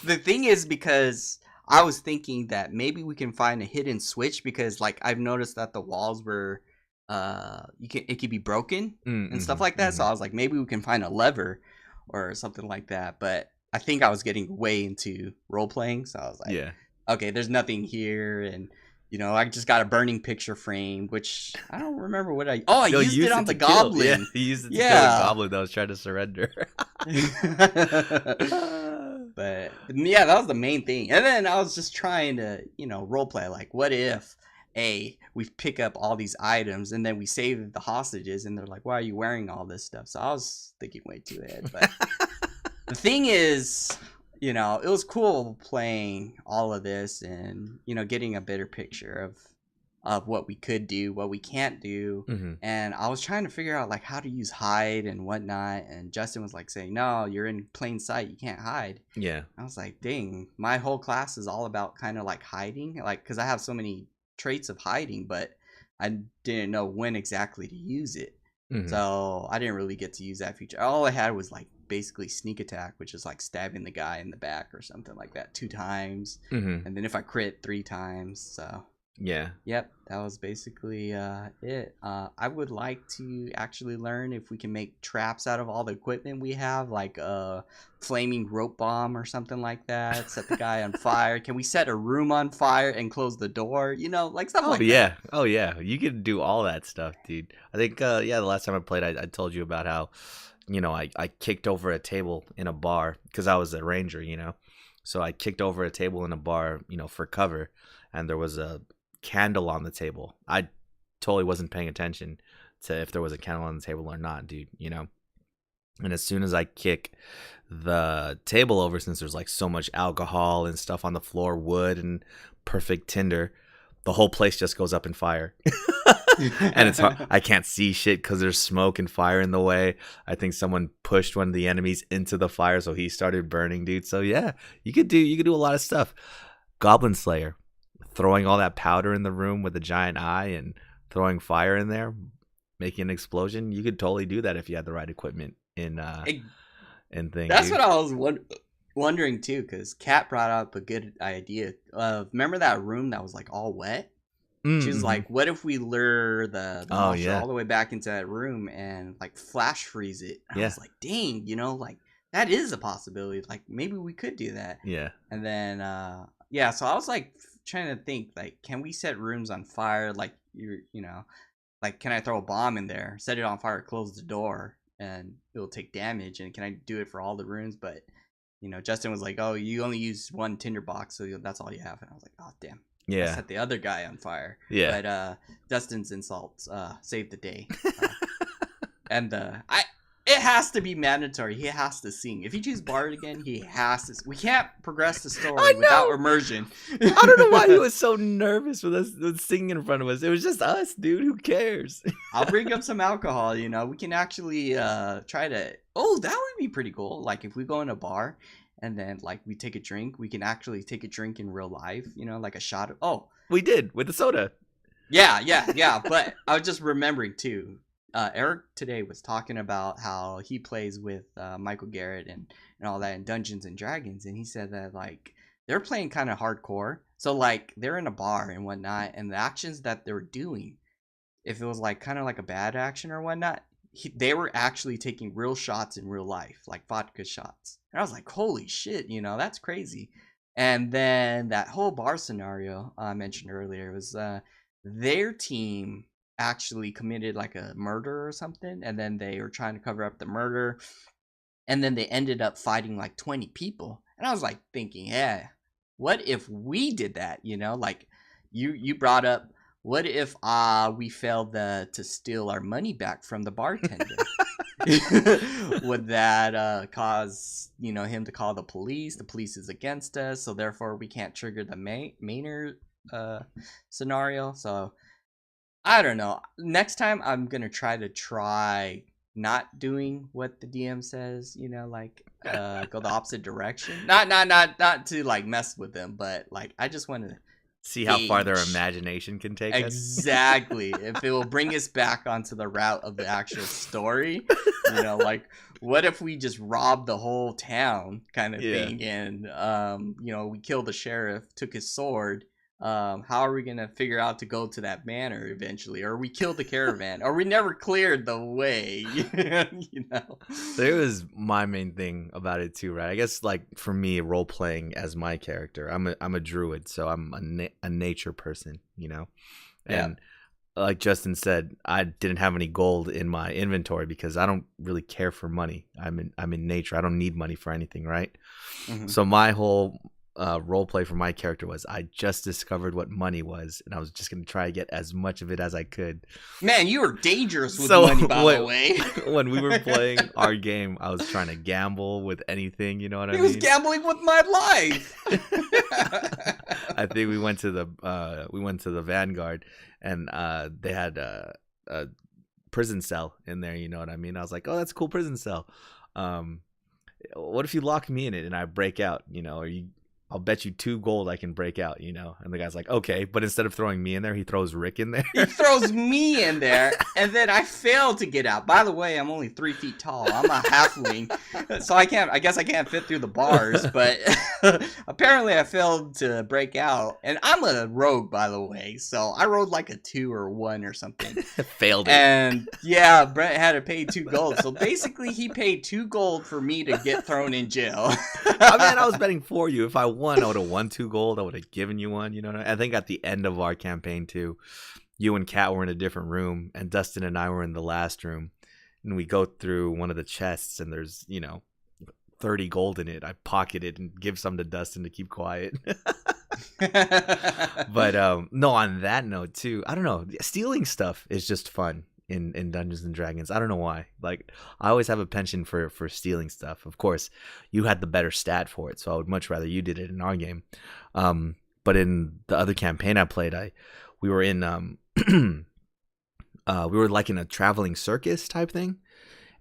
The thing is, because I was thinking that maybe we can find a hidden switch, because like I've noticed that the walls were it could be broken and stuff like that. So I was like, maybe we can find a lever or something like that. But I think I was getting way into role playing, so I was like, Yeah. okay, there's nothing here, and I just got a burning picture frame, which I don't remember what I Yo, used it on the to kill. Yeah, goblin. he used it to kill a Yeah. goblin that was trying to surrender. But yeah, that was the main thing. And then I was just trying to, role play. Like, what if we pick up all these items and then we save the hostages, and they're like, "Why are you wearing all this stuff?" So I was thinking way too ahead. But the thing is, it was cool playing all of this and getting a better picture of what we could do, what we can't do. Mm-hmm. And I was trying to figure out like how to use hide and whatnot. And Justin was like saying, no, you're in plain sight, you can't hide. Yeah. I was like, dang, my whole class is all about kind of like hiding, like because I have so many traits of hiding, but I didn't know when exactly to use it. Mm-hmm. So I didn't really get to use that feature. All I had was like basically sneak attack, which is like stabbing the guy in the back or something like that 2 times. Mm-hmm. And then if I crit 3 times. So Yeah. yep, that was basically it. I would like to actually learn if we can make traps out of all the equipment we have, like a flaming rope bomb or something like that. Set the guy on fire. Can we set a room on fire and close the door? Like stuff like that. Oh yeah. You can do all that stuff, dude. I think the last time I played, I told you about how, I kicked over a table in a bar because I was a ranger, So I kicked over a table in a bar, for cover, and there was a candle on the table. I totally wasn't paying attention to if there was a candle on the table or not, dude, And as soon as I kick the table over, since there's like so much alcohol and stuff on the floor, wood and perfect tinder, the whole place just goes up in fire. And it's hard. I can't see shit because there's smoke and fire in the way. I think someone pushed one of the enemies into the fire, so he started burning, dude. So yeah, you could do a lot of stuff. Goblin Slayer, throwing all that powder in the room with a giant eye and throwing fire in there, making an explosion. You could totally do that if you had the right equipment in thing. That's dude. what I was wondering too, because Kat brought up a good idea. Remember that room that was like all wet? She was like, what if we lure the monster all the way back into that room and like flash freeze it? And I was like, dang, like that is a possibility. Like maybe we could do that. Yeah. And then so I was like trying to think, like, can we set rooms on fire? Like like can I throw a bomb in there, set it on fire, close the door, and it'll take damage? And can I do it for all the rooms? But Justin was like, oh, you only use 1 tinderbox, so that's all you have. And I was like, oh damn. Yeah. I set the other guy on fire. Yeah. But Dustin's insults saved the day. And it has to be mandatory. He has to sing. If you choose Bard again, he has to. We can't progress the story without immersion. I don't know why he was so nervous with us singing in front of us. It was just us, dude. Who cares? I'll bring up some alcohol. We can actually try to. Oh, that would be pretty cool. Like if we go in a bar and then like we take a drink, we can actually take a drink in real life. Like a shot of. Oh, we did with the soda. Yeah. But I was just remembering too. Eric today was talking about how he plays with Michael Garrett and all that in Dungeons and Dragons, and he said that like they're playing kind of hardcore, so like they're in a bar and whatnot, and the actions that they're doing, if it was like kind of like a bad action or whatnot, they were actually taking real shots in real life, like vodka shots. And I was like, holy shit, that's crazy. And then that whole bar scenario I mentioned earlier was their team actually committed like a murder or something, and then they were trying to cover up the murder, and then they ended up fighting like 20 people. And I was like thinking, yeah, what if we did that? Like you brought up, what if we failed to steal our money back from the bartender? Would that cause him to call the police? The police is against us, so therefore we can't trigger the Maynard scenario. So I don't know. Next time I'm gonna try not doing what the DM says. Like go the opposite direction. Not to like mess with them, but like I just want to see how far their imagination can take us. Exactly. If it will bring us back onto the route of the actual story. Like what if we just robbed the whole town kind of thing, and we killed the sheriff, took his sword. How are we gonna figure out to go to that manor eventually? Or we killed the caravan, or we never cleared the way. There was my main thing about it too, right? I guess like for me, role playing as my character, I'm a druid, so I'm a nature person, and like Justin said, I didn't have any gold in my inventory because I don't really care for money. I'm in nature. I don't need money for anything, right? Mm-hmm. So my whole role play for my character was I just discovered what money was, and I was just gonna try to get as much of it as I could. Man, you were dangerous with money, by the way. When we were playing our game, I was trying to gamble with anything. You know what I mean? He was gambling with my life. I think we went to the Vanguard, and they had a prison cell in there. You know what I mean? I was like, oh, that's a cool prison cell. What if you lock me in it and I break out? I'll bet you 2 gold I can break out, And the guy's like, okay. But instead of throwing me in there, he throws Rick in there. He throws me in there, and then I fail to get out. By the way, I'm only 3 feet tall. I'm a halfling. So I guess I can't fit through the bars, but apparently I failed to break out. And I'm a rogue, by the way. So I rolled like a 2 or 1 or something. Failed it. And yeah, Brett had to pay 2 gold. So basically he paid 2 gold for me to get thrown in jail. I was betting for you. If I won, I would have won 2 gold. I would have given you 1. I think at the end of our campaign too, you and Kat were in a different room, and Dustin and I were in the last room, and we go through one of the chests, and there's 30 gold in it. I pocket it and give some to Dustin to keep quiet. But no, on that note too, I don't know, stealing stuff is just fun in Dungeons and Dragons. I don't know why. Like, I always have a penchant for stealing stuff. Of course, you had the better stat for it, so I would much rather you did it in our game. But in the other campaign I played, we were in we were like in a traveling circus type thing.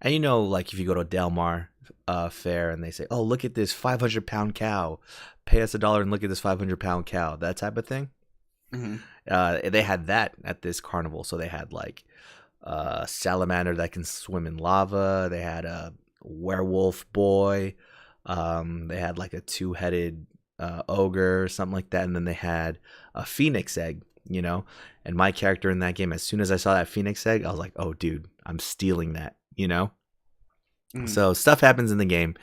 And like if you go to Delmar fair and they say, oh, look at this 500-pound cow, pay us $1 and look at this 500-pound cow, that type of thing. Mm-hmm. They had that at this carnival. So they had like salamander that can swim in lava. They had a werewolf boy. They had like a 2-headed ogre or something like that. And then they had a phoenix egg, and my character in that game, as soon as I saw that phoenix egg, I was like, oh dude, I'm stealing that, So stuff happens in the game.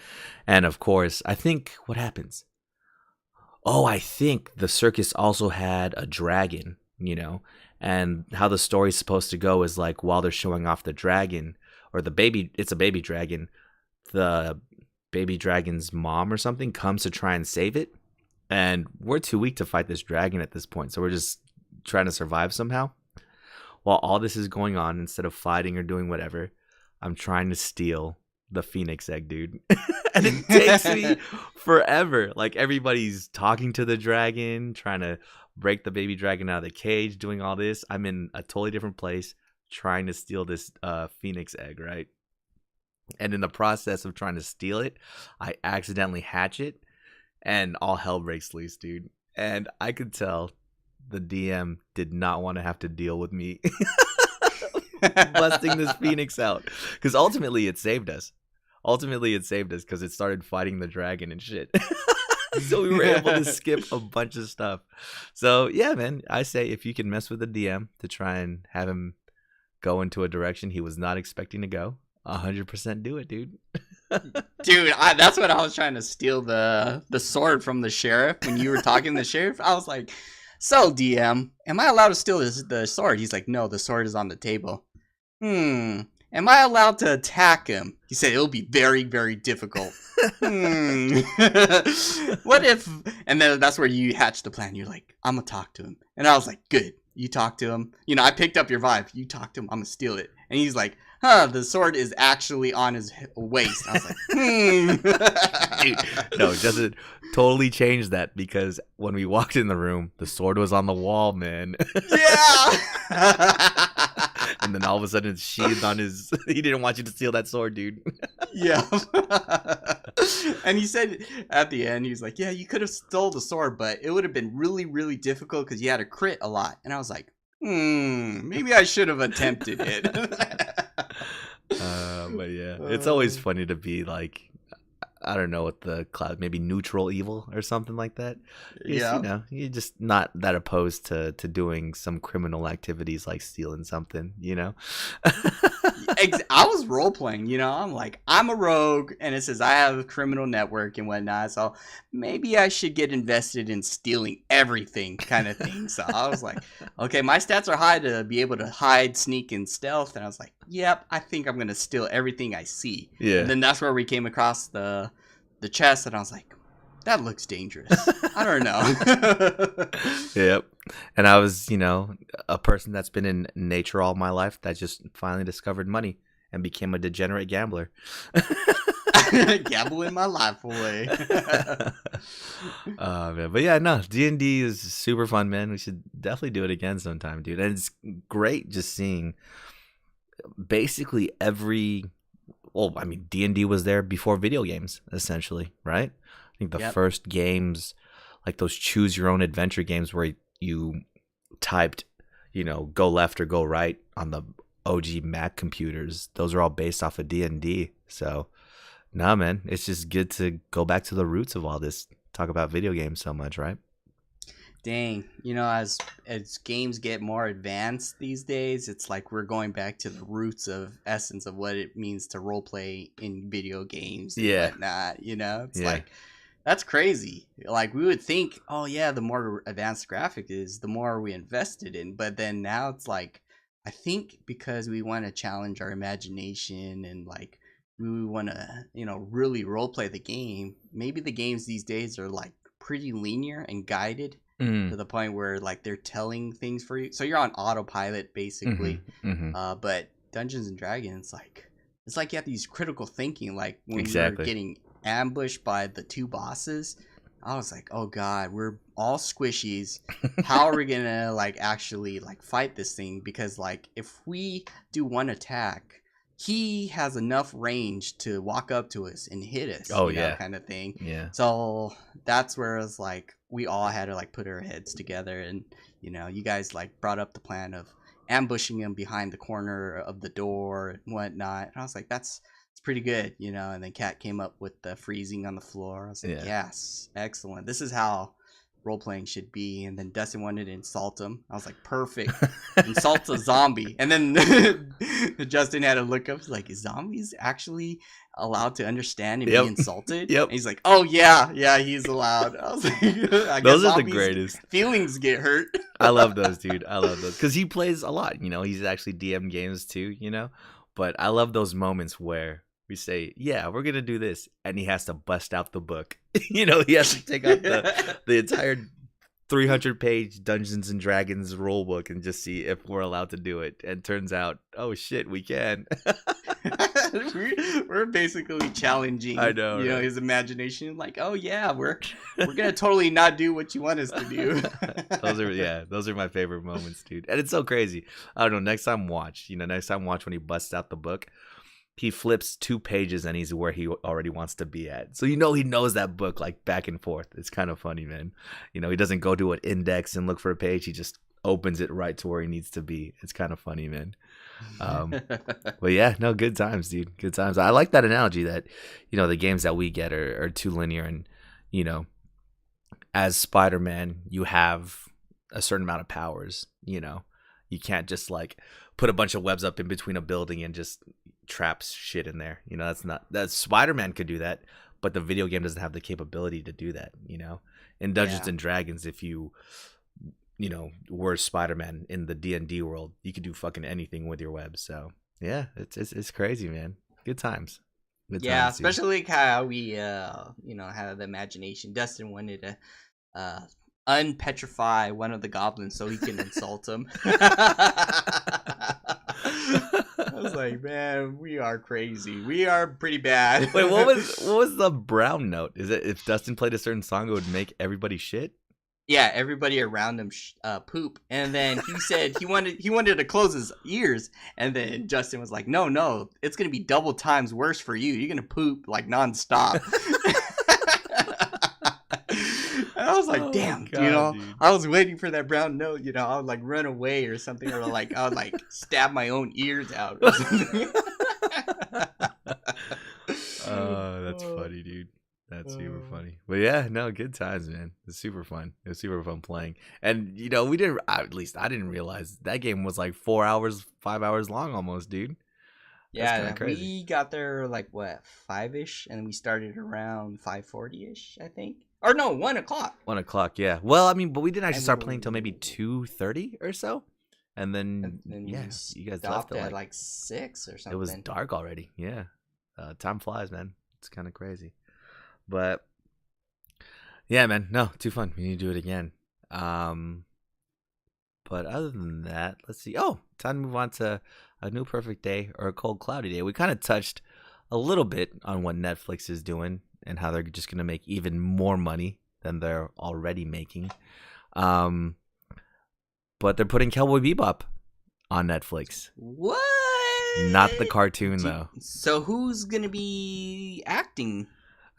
And of course, I think what happens? Oh, I think the circus also had a dragon, and how the story's supposed to go is like while they're showing off the dragon or it's a baby dragon, the baby dragon's mom or something comes to try and save it. And we're too weak to fight this dragon at this point. So we're just trying to survive somehow. While all this is going on, instead of fighting or doing whatever, I'm trying to steal the phoenix egg, dude. And it takes me forever. Like, everybody's talking to the dragon, trying to break the baby dragon out of the cage, doing all this. I'm in a totally different place trying to steal this phoenix egg, right? And in the process of trying to steal it, I accidentally hatch it, and all hell breaks loose, dude. And I could tell the DM did not want to have to deal with me busting this phoenix out, because ultimately it saved us. Because it started fighting the dragon and shit. So we were able to skip a bunch of stuff. So yeah, man, I say if you can mess with the DM to try and have him go into a direction he was not expecting to go, 100% do it, dude. Dude, that's what I was trying to steal the sword from the sheriff when you were talking to the sheriff. I was like, so DM, am I allowed to steal the sword? He's like, no, the sword is on the table. Am I allowed to attack him? He said it'll be very, very difficult. What if? And then that's where you hatched the plan. You're like, I'm gonna talk to him, and I was like, good. You talk to him. You know, I picked up your vibe. You talk to him. I'm gonna steal it. And he's like, the sword is actually on his waist. I was like, Dude, no, it doesn't totally change that, because when we walked in the room, the sword was on the wall, man. Yeah. And then all of a sudden it's sheathed on his. He didn't want you to steal that sword, dude. Yeah. And he said at the end, he's like, yeah, you could have stole the sword, but it would have been really, really difficult because you had to crit a lot. And I was like, maybe I should have attempted it. But yeah, it's always funny to be like, I don't know what the cloud, maybe neutral evil or something like that. Yeah, you know, you're just not that opposed to doing some criminal activities like stealing something, you know. I was role playing, you know. I'm like, I'm a rogue, and it says I have a criminal network and whatnot. So maybe I should get invested in stealing everything, kind of thing. So I was like, okay, my stats are high to be able to hide, sneak, and stealth. And I was like, yep, I think I'm gonna steal everything I see. Yeah. And then that's where we came across the chest, and I was like, that looks dangerous. I don't know. Yep. And I was, you know, a person that's been in nature all my life that just finally discovered money and became a degenerate gambler. Gambling my life away. Man. But yeah, no, D&D is super fun, man. We should definitely do it again sometime, dude. And it's great just seeing basically well, I mean, D&D was there before video games, essentially, right? I think the first games, like those choose your own adventure games where you typed, you know, go left or go right on the OG Mac computers, those are all based off of D&D. So, nah, man, it's just good to go back to the roots of all this. Talk about video games so much, right? Dang, you know, as games get more advanced these days, it's like we're going back to the roots of essence of what it means to role play in video games and whatnot, you know? It's like, that's crazy. Like, we would think, oh yeah, the more advanced graphic is, the more we invested in. But then now it's like, I think because we want to challenge our imagination and like we want to, you know, really role play the game, maybe the games these days are like pretty linear and guided to the point where like they're telling things for you. So you're on autopilot basically. But Dungeons and Dragons, it's like you have these critical thinking. Like when you're getting ambushed by the two bosses, I was like, oh god, we're all squishies. How are we gonna like actually like fight this thing? Because like if we do one attack, he has enough range to walk up to us and hit us. Oh, you know, kind of thing. Yeah. So that's where it's like we all had to like put our heads together, and you know, you guys like brought up the plan of ambushing him behind the corner of the door and whatnot. And I was like, it's pretty good, you know. And then Kat came up with the freezing on the floor. I was like, yes, excellent. This is how role playing should be. And then Dustin wanted to insult him. I was like, perfect. Insult a zombie. And then Justin had to look up, like, is zombies actually allowed to understand and be insulted? And he's like, oh yeah, he's allowed. I was like, I those are the greatest. Feelings get hurt. I love those, dude. I love those because he plays a lot. You know, he's actually DM games too. You know, but I love those moments where we say, yeah, we're going to do this. And he has to bust out the book. You know, he has to take out the entire 300-page Dungeons and Dragons rule book and just see if we're allowed to do it. And turns out, oh, shit, we can. We're basically challenging, I know, you know, his imagination. Like, oh, yeah, we're going to totally not do what you want us to do. Those are my favorite moments, dude. And it's so crazy. I don't know. Next time watch when he busts out the book. He flips 2 pages and he's where he already wants to be at. So, you know, he knows that book like back and forth. It's kind of funny, man. You know, he doesn't go to an index and look for a page. He just opens it right to where he needs to be. It's kind of funny, man. But yeah, no, good times, dude. Good times. I like that analogy that, you know, the games that we get are too linear. And, you know, as Spider-Man, you have a certain amount of powers, you know. You can't just like put a bunch of webs up in between a building and just traps shit in there. You know, that Spider-Man could do that, but the video game doesn't have the capability to do that, you know. In Dungeons and Dragons, if you were Spider-Man in the D&D world, you could do fucking anything with your webs. So, yeah, it's crazy, man. Good times. Especially like how we have the imagination. Dustin wanted to unpetrify one of the goblins so he can insult him. I was like, man, we are crazy. We are pretty bad. Wait, what was the brown note? Is it if Dustin played a certain song, it would make everybody shit? Yeah, everybody around him poop. And then he said he wanted to close his ears. And then Justin was like, no, it's gonna be double times worse for you. You're gonna poop like nonstop. And I was like, damn, God, dude. I was waiting for that brown note, I would like run away or something, or like I would like stab my own ears out or something. Oh, that's funny, dude. That's super funny. But yeah, no, good times, man. It's super fun. It was super fun playing. And we didn't, at least I didn't realize that game was like 4 hours, 5 hours long almost, dude. Yeah, we got there like what, 5-ish, and we started around 5:40-ish, I think. Or no, 1 o'clock. 1 o'clock, yeah. Well, I mean, but we didn't actually start playing until maybe 2:30 or so. And then you guys left at like 6 or something. It was dark already. Yeah. Time flies, man. It's kind of crazy. But yeah, man, no, too fun. We need to do it again. But other than that, let's see. Oh, time to move on to a new perfect day or a cold cloudy day. We kind of touched a little bit on what Netflix is doing and how they're just gonna make even more money than they're already making. But they're putting Cowboy Bebop on Netflix. What? Not the cartoon though. So who's gonna be acting?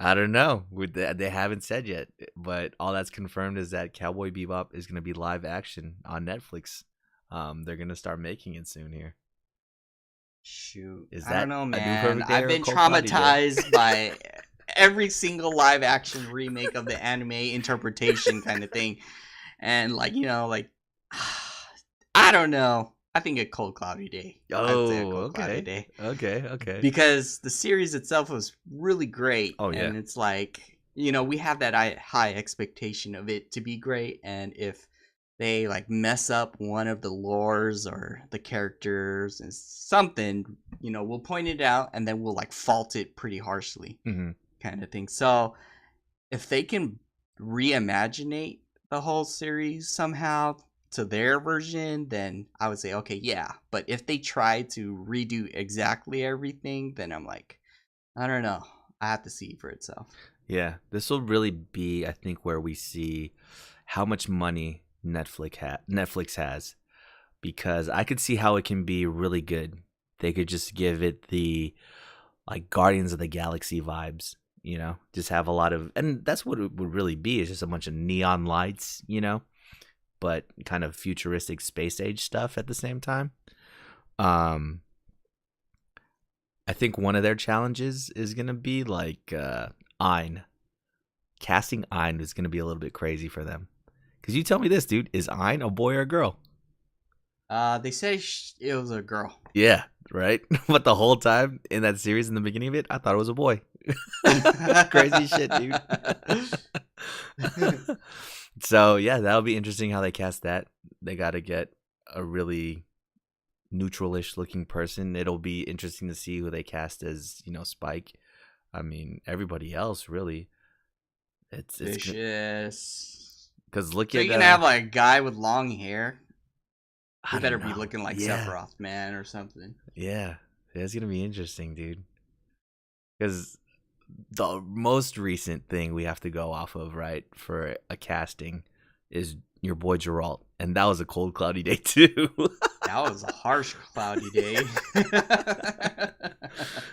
I don't know. They haven't said yet, but all that's confirmed is that Cowboy Bebop is going to be live action on Netflix. They're going to start making it soon here. Shoot. Is that I don't know, man. I've been traumatized by every single live action remake of the anime interpretation kind of thing. And like, I don't know. I think a cold cloudy day. Cloudy day. Okay. Because the series itself was really great. Oh, yeah. And it's like, we have that high expectation of it to be great. And if they like mess up one of the lores or the characters and something, we'll point it out and then we'll like fault it pretty harshly, kind of thing. So if they can reimaginate the whole series somehow to their version, then I would say, okay, yeah. But if they try to redo exactly everything, then I'm like, I don't know. I have to see for itself. Yeah, this will really be, I think, where we see how much money Netflix has, because I could see how it can be really good. They could just give it the like Guardians of the Galaxy vibes, just have a lot of, and that's what it would really be. It's just a bunch of neon lights, but kind of futuristic space age stuff at the same time. I think one of their challenges is going to be like Ein. Casting Ein is going to be a little bit crazy for them. Because you tell me this, dude. Is Ein a boy or a girl? They say it was a girl. Yeah, right? But the whole time in that series, in the beginning of it, I thought it was a boy. Crazy shit, dude. So, yeah, that'll be interesting how they cast that. They got to get a really neutral-ish looking person. It'll be interesting to see who they cast as, Spike. I mean, everybody else, really. It's vicious. Because look so at... you can have, like, a guy with long hair. He better be looking like Sephiroth, man, or something. Yeah. It's going to be interesting, dude. Because... the most recent thing we have to go off of, right, for a casting is your boy Geralt. And that was a cold, cloudy day, too. That was a harsh, cloudy day.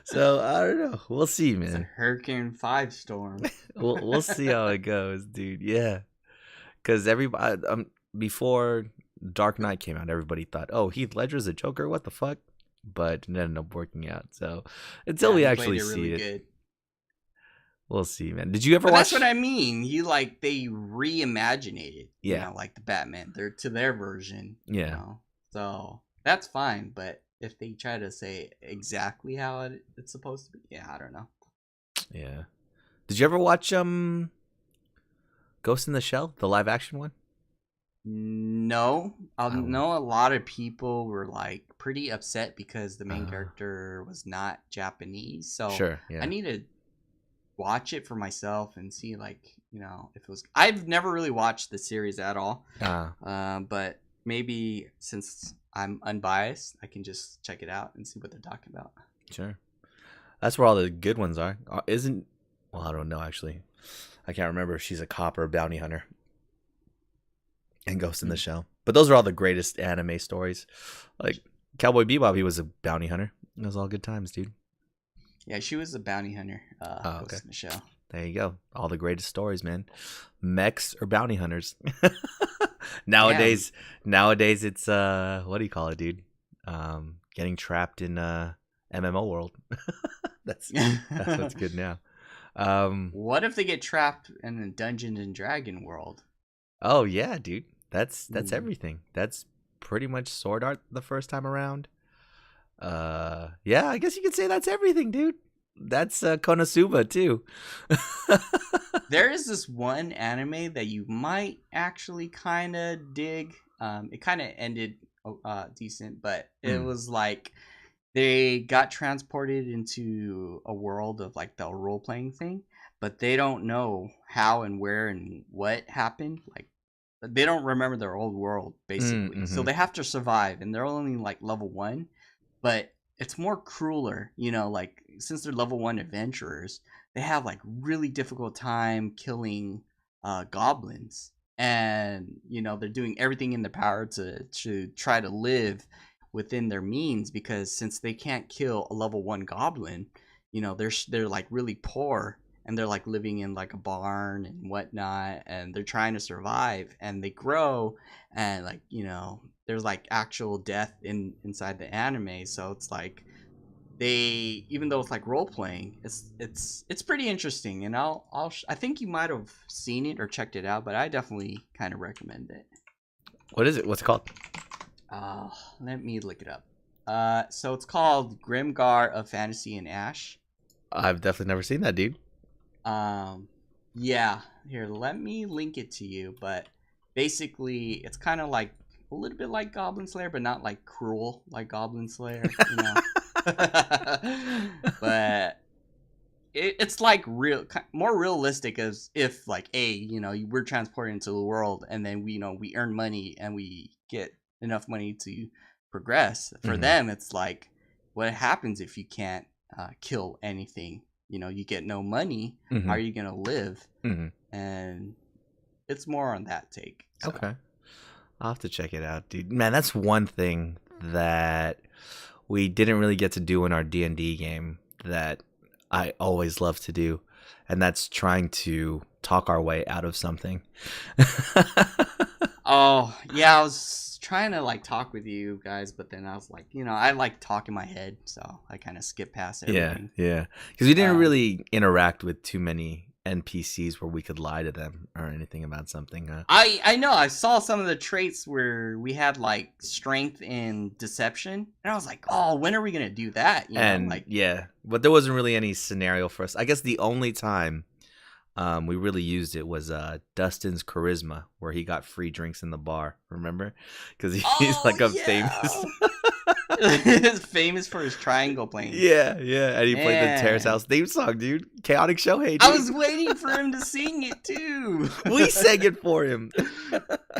So, I don't know. We'll see, man. It's a Hurricane 5 storm. We'll see how it goes, dude. Yeah. Because everybody, before Dark Knight came out, everybody thought, oh, Heath Ledger's a Joker? What the fuck? But it ended up working out. So, until we actually see it. Good. We'll see, man. Did you ever watch? That's what I mean. They reimagined it. Yeah. Like the Batman. They're to their version. Yeah. So that's fine. But if they try to say exactly how it's supposed to be, yeah, I don't know. Yeah. Did you ever watch Ghost in the Shell, the live action one? No, I Oh, know a lot of people were like pretty upset because the main uh, character was not Japanese. So sure. I Yeah. need to watch it for myself and see, like, if it was. I've never really watched the series at all, Uh, but maybe since I'm unbiased, I can just check it out and see what they're talking about. sure. That's where all the good ones are. Isn't? Well, I don't know actually. I can't remember if she's a cop or a bounty hunter in Ghost in the Hmm. Shell. But those are all the greatest anime stories. Like Cowboy Bebop, he was a bounty hunter. It was all good times, dude. Yeah, she was a bounty hunter. Oh, okay. Ghost in the Shell. There you go. All the greatest stories, man. Mechs or bounty hunters. Yeah. nowadays it's what do you call it, dude? Getting trapped in MMO world. that's that's what's good now. What if they get trapped in a Dungeons and Dragon world? Oh yeah, dude. That's Ooh. everything. That's pretty much Sword Art the first time around. Yeah, I guess you could say that's everything, dude. That's Konosuba too. There is this one anime that you might actually kind of dig. It kind of ended decent, but it Mm, was like they got transported into a world of like the role playing thing, but they don't know how and where and what happened. Like they don't remember their old world basically, so mm-hmm. they have to survive, and they're only like level 1, but it's more crueler, like since they're level 1 adventurers, they have like really difficult time killing goblins, and they're doing everything in their power to try to live within their means, because since they can't kill a level 1 goblin, they're like really poor, and they're like living in like a barn and whatnot, and they're trying to survive, and they grow, and like there's like actual death inside the anime. So it's like they, even though it's like role playing, it's pretty interesting, and I think you might have seen it or checked it out, but I definitely kind of recommend it. What is it? What's it called? uh Let me look it up. So it's called Grimgar of Fantasy and Ash. I've definitely never seen that, dude. um yeah, here, let me link it to you, but basically it's kind of like a little bit like Goblin Slayer, but not like cruel like Goblin Slayer. But it's like more realistic, as if like we're transported into the world, and then we earn money and we get enough money to progress. For Hmm. them, it's like, what happens if you can't kill anything? You get no money. How Hmm. are you gonna live? Hmm. And it's more on that take. So Okay. I'll have to check it out, dude. Man, that's one thing that we didn't really get to do in our D&D game that I always love to do, and that's trying to talk our way out of something. oh yeah, I was trying to like talk with you guys, but then I was like, I like talk in my head, so I kind of skip past Yeah, everything. yeah. Because we didn't Um, really interact with too many NPCs where we could lie to them or anything about something. I know I saw some of the traits where we had like strength and deception, and I was like, oh, when are we gonna do that? And Like, yeah, but there wasn't really any scenario for us. I guess the only time we really used it was Dustin's charisma, where he got free drinks in the bar. Remember? Because he's oh like a famous. yeah, he's famous for his triangle playing. Yeah, yeah, and he played the Terrace Man, House theme song, dude. Chaotic show, hey, I dude. was waiting for him to sing it too. We sang it for him.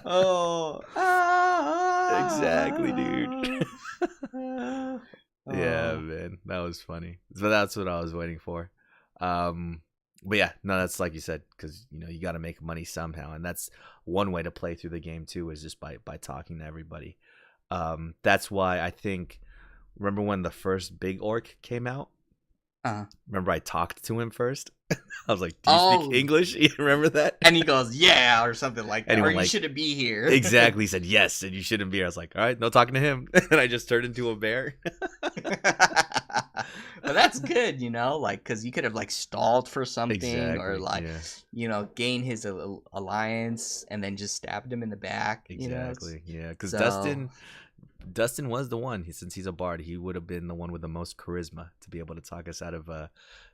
Oh, Exactly, dude. Yeah, oh, man, that was funny. So that's what I was waiting for. But yeah, no, that's like you said, because you got to make money somehow, and that's one way to play through the game too, is just by talking to everybody. That's why I think. Remember when the first big orc came out? uh, Remember I talked to him first. I was like, "Do you speak oh, English?" You remember that? and he goes, "Yeah," or something like that, or Anyone "You like shouldn't be here." exactly he said yes, and you shouldn't be here. I was like, "All right, no talking to him," and I just turned into a bear. But that's good, like, because you could have like stalled for something, or Exactly. like, Yeah. gain his alliance and then just stabbed him in the back. Exactly. Yeah. Because So Dustin, Dustin was the one. Since he's a bard, he would have been the one with the most charisma to be able to talk us out of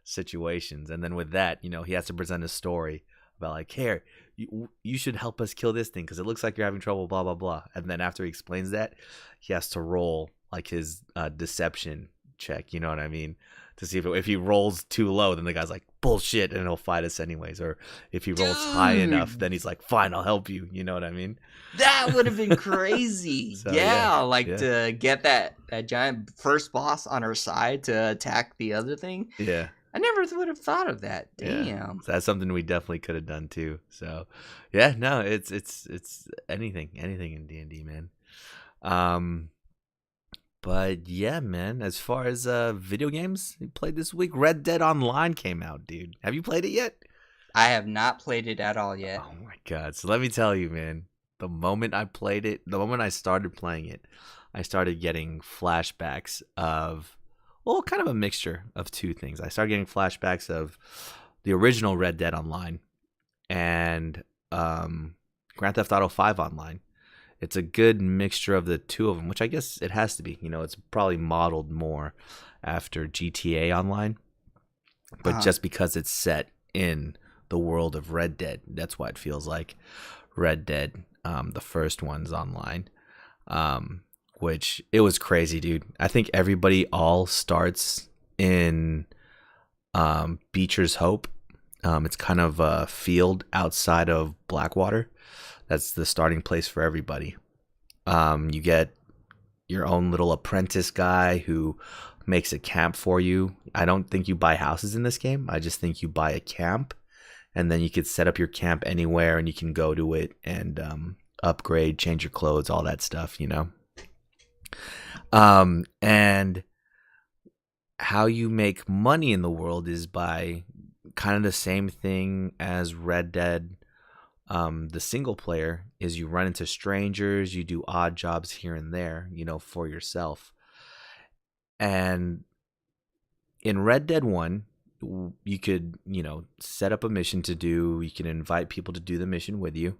situations. And then with that, he has to present a story about like, here, you should help us kill this thing because it looks like you're having trouble, blah, blah, blah. And then after he explains that, he has to roll like his deception check. You know what I mean? To see if he rolls too low, then the guy's like, bullshit, and he'll fight us anyways. Or if he rolls high enough, then he's like, fine, I'll help you. You know what I mean? That would have been crazy. So, to get that giant first boss on our side to attack the other thing. Yeah. I never would have thought of that. Damn. Yeah. So that's something we definitely could have done too. So, yeah, no, it's anything in D&D, man. But yeah, man, as far as video games you played this week, Red Dead Online came out, dude. Have you played it yet? I have not played it at all yet. Oh my god. So let me tell you, man, the moment I played it, the moment I started playing it, I started getting flashbacks of, well, kind of a mixture of two things. I started getting flashbacks of the original Red Dead Online and Grand Theft Auto 5 Online. It's a good mixture of the two of them, which I guess it has to be. It's probably modeled more after GTA Online. But just because it's set in the world of Red Dead, that's why it feels like Red Dead, the first one's online. Which, it was crazy, dude. I think everybody all starts in Beecher's Hope. It's kind of a field outside of Blackwater. That's the starting place for everybody. You get your own little apprentice guy who makes a camp for you. I don't think you buy houses in this game. I just think you buy a camp, and then you could set up your camp anywhere, and you can go to it and upgrade, change your clothes, all that stuff, And how you make money in the world is by kind of the same thing as Red Dead. The single player is you run into strangers, you do odd jobs here and there, for yourself. And in Red Dead 1, you could, set up a mission to do, you can invite people to do the mission with you,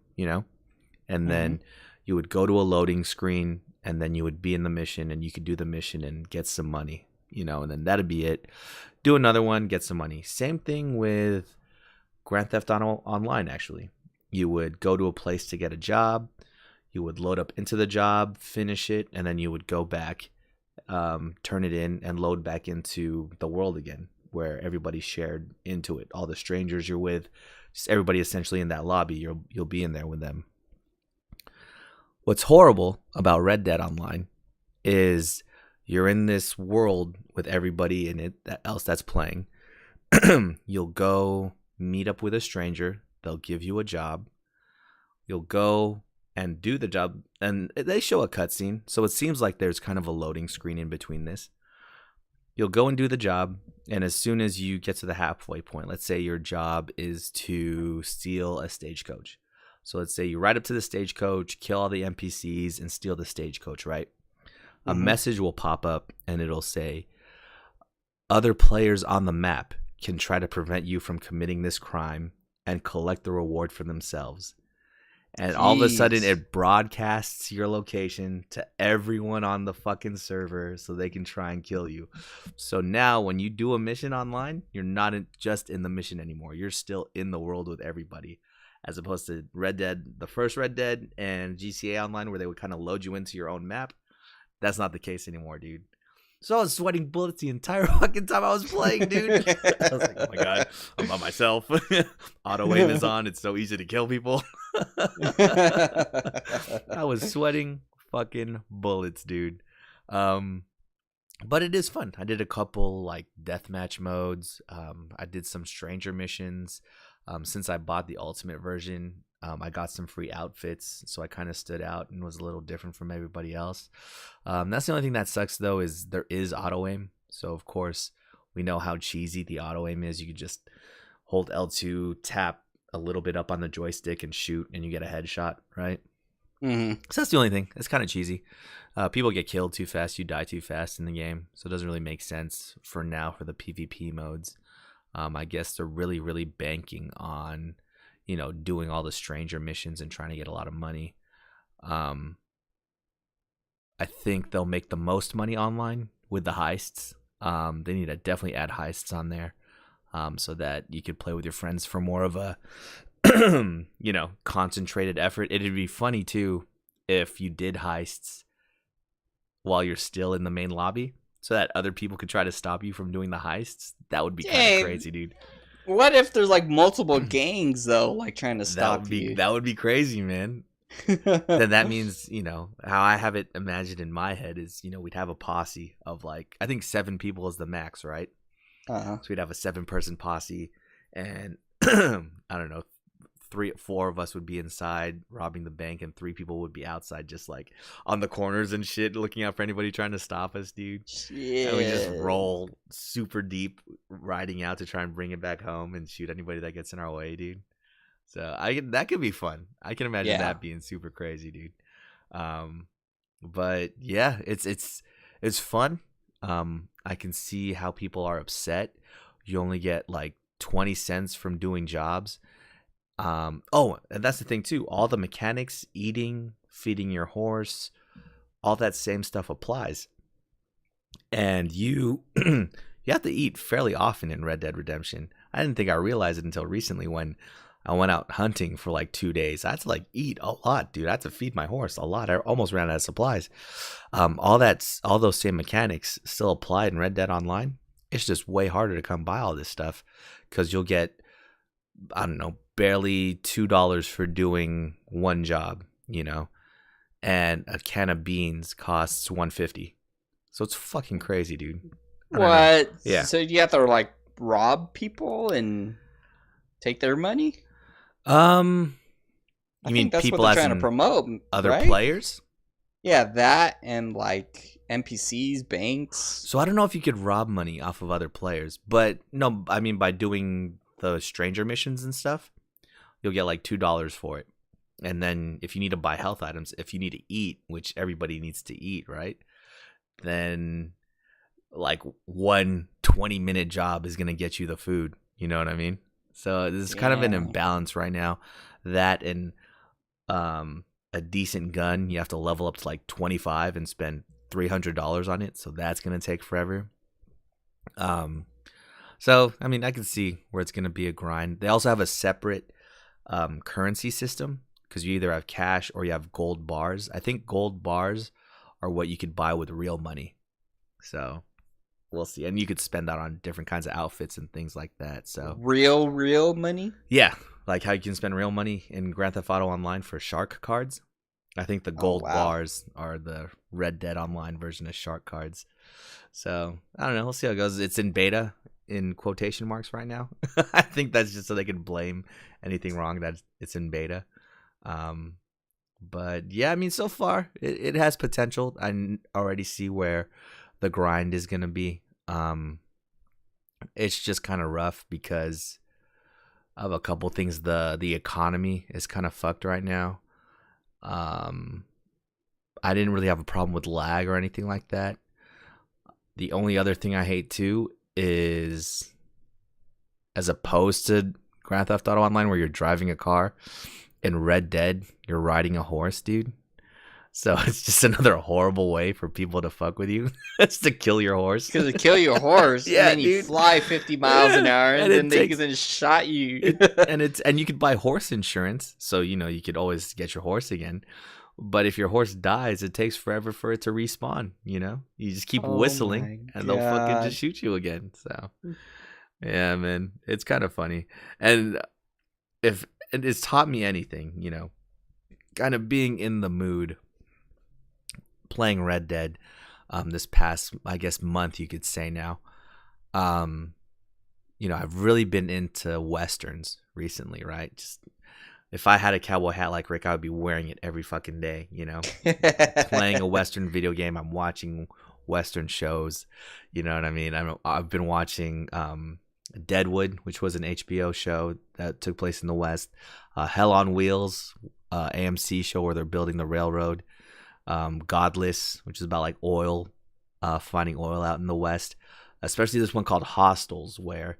and then you would go to a loading screen, and then you would be in the mission, and you could do the mission and get some money, and then that'd be it. Do another one, get some money. Same thing with Grand Theft Auto Online, actually. You would go to a place to get a job, you would load up into the job, finish it, and then you would go back, turn it in, and load back into the world again, where everybody's shared into it. All the strangers you're with, just everybody essentially in that lobby, you'll be in there with them. What's horrible about Red Dead Online is you're in this world with everybody in it else that's playing. You'll go meet up with a stranger. They'll give you a job. You'll go and do the job, and they show a cutscene, so it seems like there's kind of a loading screen in between this. You'll go and do the job, and as soon as you get to the halfway point, let's say your job is to steal a stagecoach. So let's say you ride up to the stagecoach, kill all the NPCs, and steal the stagecoach, right? A message will pop up, and it'll say, other players on the map can try to prevent you from committing this crime and collect the reward for themselves. And all of a sudden it broadcasts your location to everyone on the fucking server so they can try and kill you. So now when you do a mission online, you're not just in the mission anymore. You're still in the world with everybody. As opposed to Red Dead, the first Red Dead, and GTA Online, where they would kind of load you into your own map. That's not the case anymore, dude. So I was sweating bullets the entire fucking time I was playing, dude. I was like, oh my god, I'm by myself. Auto wave is on. It's so easy to kill people. I was sweating fucking bullets, dude. But it is fun. I did a couple like deathmatch modes. I did some stranger missions. Since I bought the ultimate version, I got some free outfits, so I kind of stood out and was a little different from everybody else. That's the only thing that sucks, though, is there is auto aim. So, of course, we know how cheesy the auto aim is. You can just hold L2, tap a little bit up on the joystick, and shoot, and you get a headshot, right? So that's the only thing. It's kind of cheesy. People get killed too fast. You die too fast in the game. So it doesn't really make sense for now for the PvP modes. I guess they're really, really banking on, doing all the stranger missions and trying to get a lot of money. I think they'll make the most money online with the heists. They need to definitely add heists on there, so that you could play with your friends for more of a concentrated effort. It'd be funny too if you did heists while you're still in the main lobby, so that other people could try to stop you from doing the heists. That would be kind of crazy, dude. What if there's like multiple gangs though, like trying to stop you? That would be crazy, man. Then that means, how I have it imagined in my head is, we'd have a posse of like, I think 7 people is the max, right? Uh-huh. So we'd have a 7-person posse, and I don't know, 4 of us would be inside robbing the bank, and 3 people would be outside, just like on the corners and shit, looking out for anybody trying to stop us, dude. Yeah. And we just roll super deep, riding out to try and bring it back home and shoot anybody that gets in our way, dude. So that could be fun. I can imagine that being super crazy, dude. But yeah, it's fun. I can see how people are upset. You only get like 20 cents from doing jobs. And that's the thing too. All the mechanics, eating, feeding your horse, all that same stuff applies. And you you have to eat fairly often in Red Dead Redemption. I didn't think I realized it until recently when I went out hunting for like 2 days. I had to like eat a lot, dude. I had to feed my horse a lot. I almost ran out of supplies. All those same mechanics still apply in Red Dead Online. It's just way harder to come by all this stuff because you'll get, I don't know, barely $2 for doing one job, and a can of beans costs $1.50. So it's fucking crazy, dude. What? Yeah. So you have to like rob people and take their money? You mean that's people what they're as trying to promote, other right? players? Yeah, that and like NPCs, banks. So I don't know if you could rob money off of other players, but no, I mean by doing the stranger missions and stuff, you'll get like $2 for it. And then if you need to buy health items, if you need to eat, which everybody needs to eat, right? Then like one 20-minute job is going to get you the food. You know what I mean? So there's kind of an imbalance right now. That and a decent gun, you have to level up to like 25 and spend $300 on it. So that's going to take forever. So, I mean, I can see where it's going to be a grind. They also have a separate currency system because you either have cash or you have gold bars. I think gold bars are what you could buy with real money. So we'll see. And you could spend that on different kinds of outfits and things like that. So real money? Yeah. Like how you can spend real money in Grand Theft Auto Online for shark cards. I think the gold bars are the Red Dead Online version of shark cards. So I don't know. We'll see how it goes. It's in beta in quotation marks right now. I think that's just so they can blame anything wrong that it's in beta. But yeah, I mean, so far it has potential. I already see where the grind is going to be. It's just kind of rough because of a couple things. The economy is kind of fucked right now. I didn't really have a problem with lag or anything like that. The only other thing I hate too is, as opposed to Grand Theft Auto Online where you're driving a car, in Red Dead you're riding a horse, dude. So it's just another horrible way for people to fuck with you. It's to kill your horse. Because to kill your horse, yeah, and then you fly 50 miles an hour, and then they then shot you. and you could buy horse insurance, so you could always get your horse again. But if your horse dies, it takes forever for it to respawn. You just keep whistling, and they'll fucking just shoot you again. So yeah, man, it's kind of funny. And if it's taught me anything, kind of being in the mood. Playing Red Dead this past, I guess, month, you could say now. I've really been into Westerns recently, right? Just if I had a cowboy hat like Rick, I would be wearing it every fucking day, Playing a Western video game, I'm watching Western shows, you know what I mean? I've been watching Deadwood, which was an HBO show that took place in the West. Hell on Wheels, AMC show where they're building the railroad. Godless, which is about like oil, finding oil out in the West, especially this one called Hostels, where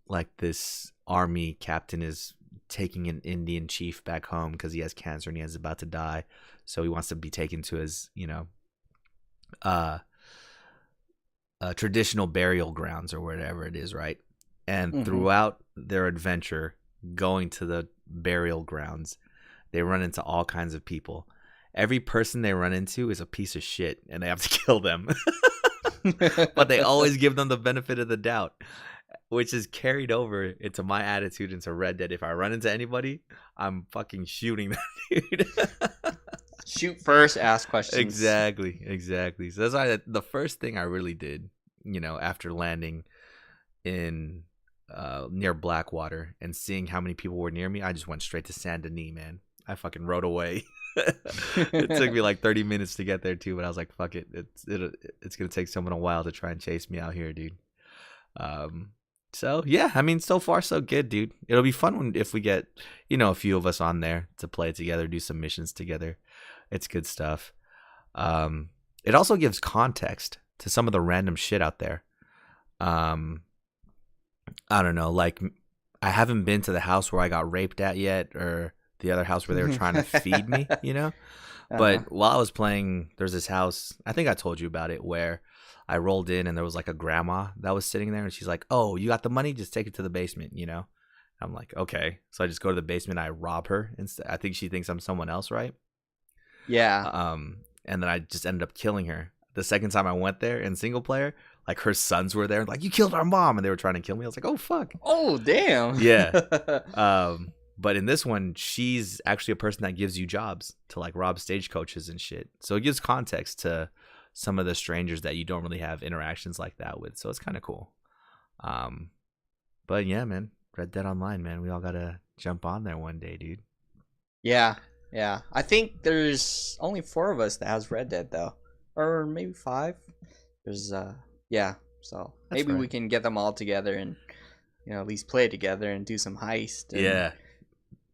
like this army captain is taking an Indian chief back home because he has cancer and he is about to die. So he wants to be taken to his, uh, traditional burial grounds or whatever it is, right? And throughout their adventure going to the burial grounds, they run into all kinds of people. Every person they run into is a piece of shit and they have to kill them. But they always give them the benefit of the doubt, which is carried over into my attitude into Red Dead. If I run into anybody, I'm fucking shooting that dude. Shoot first, ask questions. Exactly. So that's why the first thing I really did, after landing in near Blackwater and seeing how many people were near me, I just went straight to Saint Denis, man. I fucking rode away. It took me like 30 minutes to get there too, but I was like, fuck it. It's gonna take someone a while to try and chase me out here, dude. So yeah, I mean, so far so good, dude. It'll be fun if we get, a few of us on there to play together, do some missions together. It's good stuff. It also gives context to some of the random shit out there. I don't know, like I haven't been to the house where I got raped at yet, or the other house where they were trying to feed me, But while I was playing, there's this house, I think I told you about it, where I rolled in and there was like a grandma that was sitting there and she's like, "Oh, you got the money? Just take it to the basement, I'm like, okay. So I just go to the basement, I rob her instead. I think she thinks I'm someone else, right? Yeah. And then I just ended up killing her. The second time I went there in single player, like her sons were there, like, "You killed our mom," and they were trying to kill me. I was like, "Oh fuck." Oh damn. Yeah. But in this one, she's actually a person that gives you jobs to like rob stagecoaches and shit. So it gives context to some of the strangers that you don't really have interactions like that with. So it's kind of cool. But yeah, man, Red Dead Online, man, we all gotta jump on there one day, dude. Yeah. I think there's only 4 of us that has Red Dead though, or maybe 5. There's yeah. So That's maybe right. we can get them all together and at least play together and do some heist. And Yeah.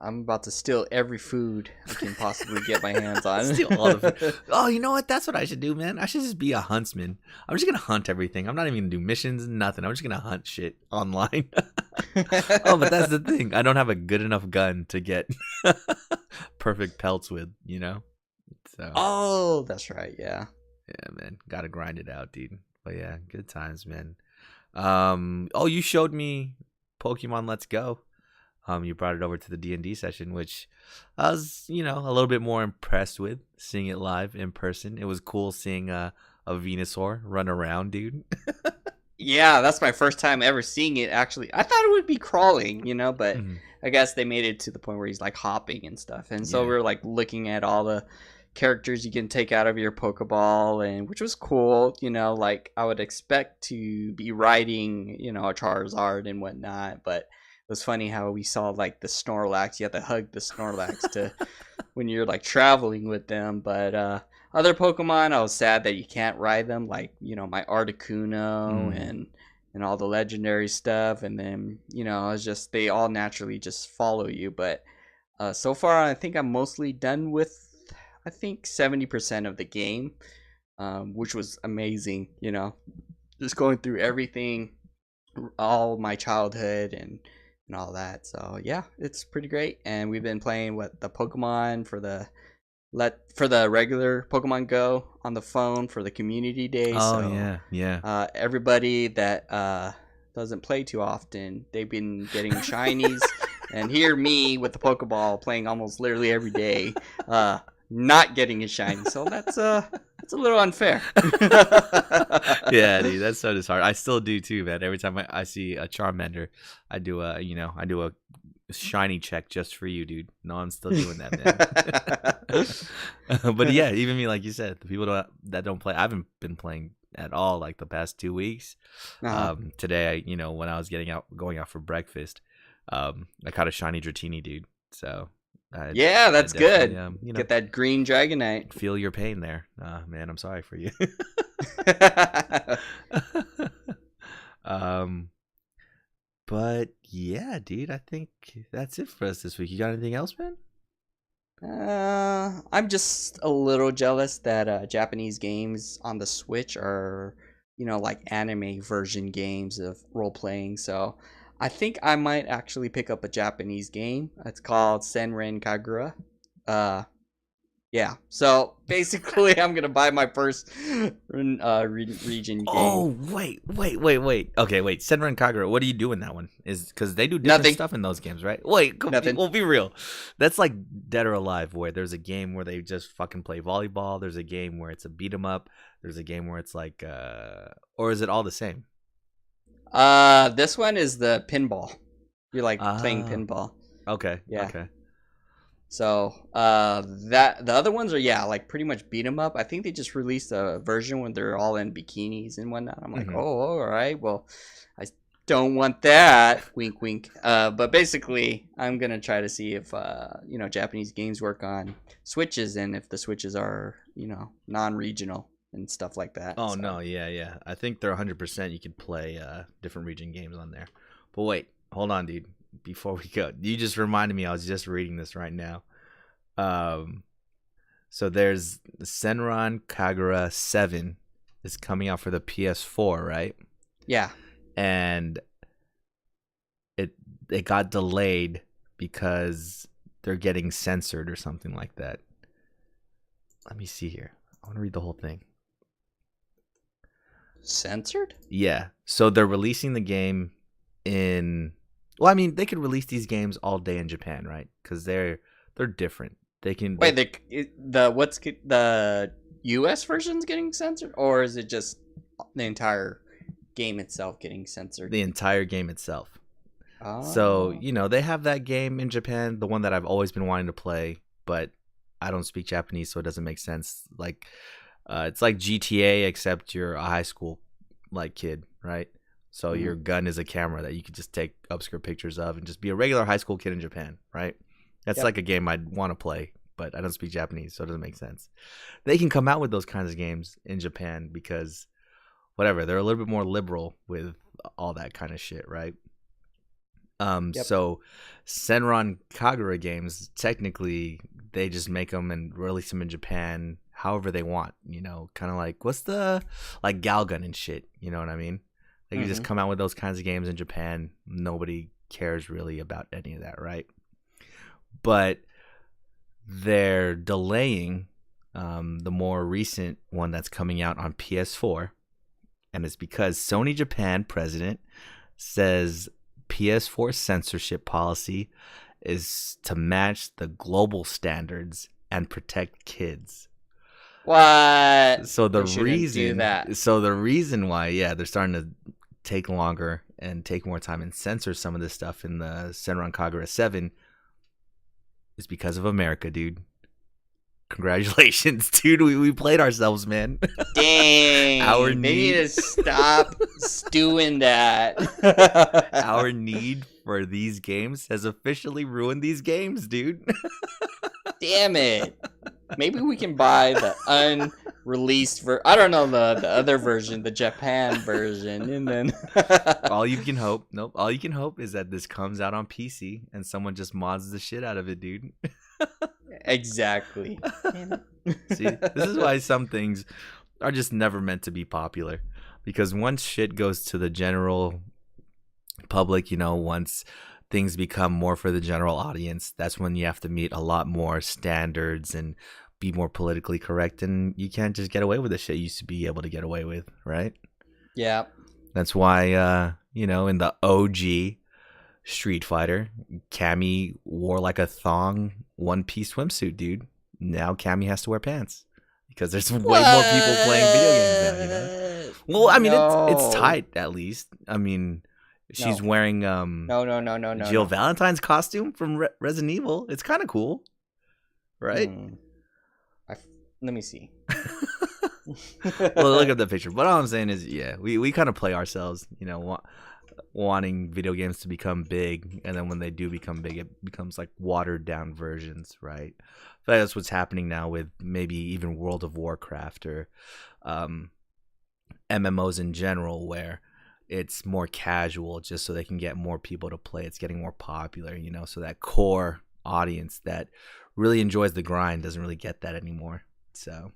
I'm about to steal every food I can possibly get my hands on. Steal all the food. Oh, you know what? That's what I should do, man. I should just be a huntsman. I'm just gonna hunt everything. I'm not even gonna do missions, nothing. I'm just gonna hunt shit online. Oh, but that's the thing. I don't have a good enough gun to get perfect pelts with, So. Oh, that's right. Yeah. Yeah, man. Gotta grind it out, dude. But yeah, good times, man. Oh, you showed me Pokemon Let's Go. You brought it over to the D&D session, which I was, a little bit more impressed with seeing it live in person. It was cool seeing a Venusaur run around, dude. Yeah, that's my first time ever seeing it, actually. I thought it would be crawling, but I guess they made it to the point where he's like hopping and stuff. And so we were like looking at all the characters you can take out of your Pokeball, and which was cool, like I would expect to be riding, a Charizard and whatnot, but it was funny how we saw like the Snorlax. You have to hug the Snorlax to when you're like traveling with them. But other Pokemon, I was sad that you can't ride them, like my Articuno and all the legendary stuff. And then it's just they all naturally just follow you. But so far, I think I'm mostly done with 70% of the game, which was amazing. Just going through everything, all my childhood and all that. So yeah, it's pretty great. And we've been playing the Pokemon for the regular Pokemon Go on the phone for the community day. Oh, so yeah. Everybody that doesn't play too often, they've been getting shinies. And here me with the Pokeball playing almost literally every day, not getting a shiny. So that's a little unfair. Yeah, dude, that's so disheartening. I still do too, man. Every time I see a Charmander, I do a shiny check just for you, dude. No, I'm still doing that, man. But yeah, even me, like you said, the people that don't play, I haven't been playing at all like the past 2 weeks. Today, when I was going out for breakfast, I caught a shiny Dratini, dude. So yeah, that's good. You get that green Dragonite. Feel your pain there, man. I'm sorry for you. But yeah, dude, I think that's it for us this week. You got anything else, man? I'm just a little jealous that Japanese games on the Switch are, like anime version games of role playing. So I think I might actually pick up a Japanese game. It's called Senran Kagura. Yeah. So basically, I'm gonna buy my first region game. Oh, wait. Okay, wait. Senran Kagura, what do you do in that one? Is because they do different Nothing. stuff in those games, right? Wait, Nothing. we'll be real. That's like Dead or Alive, where there's a game where they just fucking play volleyball. There's a game where it's a beat 'em up. There's a game where it's like, or is it all the same? This one is the pinball. You're like playing pinball. Okay. Yeah. Okay. So that the other ones are like pretty much beat 'em up. I think they just released a version when they're all in bikinis and whatnot. I'm like, oh, all right. Well, I don't want that. Wink, wink. But basically, I'm gonna try to see if Japanese games work on Switches and if the Switches are non-regional and stuff like that. Oh, so. No, yeah. I think they're 100%. You could play different region games on there. But wait, hold on, dude. Before we go, you just reminded me. I was just reading this right now. So there's Senran Kagura 7 is coming out for the PS4, right? Yeah. And it got delayed because they're getting censored or something like that. Let me see here. I want to read the whole thing. Censored? Yeah. So they're releasing the game in. Well, I mean, they could release these games all day in Japan, right? Because they're different. They can wait. The U.S. version's getting censored, or is it just the entire game itself getting censored? The entire game itself. Oh. So they have that game in Japan, the one that I've always been wanting to play, but I don't speak Japanese, so it doesn't make sense. Like, it's like GTA, except you're a high school kid, right? So your gun is a camera that you could just take obscure pictures of and just be a regular high school kid in Japan, right? That's like a game I'd want to play, but I don't speak Japanese, so it doesn't make sense. They can come out with those kinds of games in Japan because, whatever, they're a little bit more liberal with all that kind of shit, right? So Senran Kagura games, technically, they just make them and release them in Japan however they want, kind of like, what's the, like Galgun and shit, you know what I mean? They can just come out with those kinds of games in Japan. Nobody cares really about any of that, right? But they're delaying the more recent one that's coming out on PS4. And it's because Sony Japan president says PS4 censorship policy is to match the global standards and protect kids. What? So the reason why, they're starting to take longer and take more time and censor some of this stuff in the Senran Kagura 7 is because of America, dude. Congratulations, dude. We played ourselves, man. Dang. They need to stop doing that. Our need for these games has officially ruined these games, dude. Damn it. Maybe we can buy the unreleased I don't know, the other version, the Japan version, and then all you can hope is that this comes out on PC and someone just mods the shit out of it, dude. Exactly. See, this is why some things are just never meant to be popular, because once shit goes to the general public, once things become more for the general audience, that's when you have to meet a lot more standards and be more politically correct, and you can't just get away with the shit you used to be able to get away with, right? Yeah. That's why in the OG Street Fighter, Cammy wore like a thong one-piece swimsuit, dude. Now Cammy has to wear pants because there's way more people playing video games now, Well, I mean, it's tight, at least. I mean, she's wearing no, Jill Valentine's costume from Resident Evil. It's kind of cool, right? Let me see. Well, look at the picture. But all I'm saying is, we kind of play ourselves, wanting video games to become big, and then when they do become big, it becomes like watered down versions, right? But that's what's happening now with maybe even World of Warcraft or MMOs in general, where it's more casual just so they can get more people to play. It's getting more popular, so that core audience that really enjoys the grind doesn't really get that anymore. So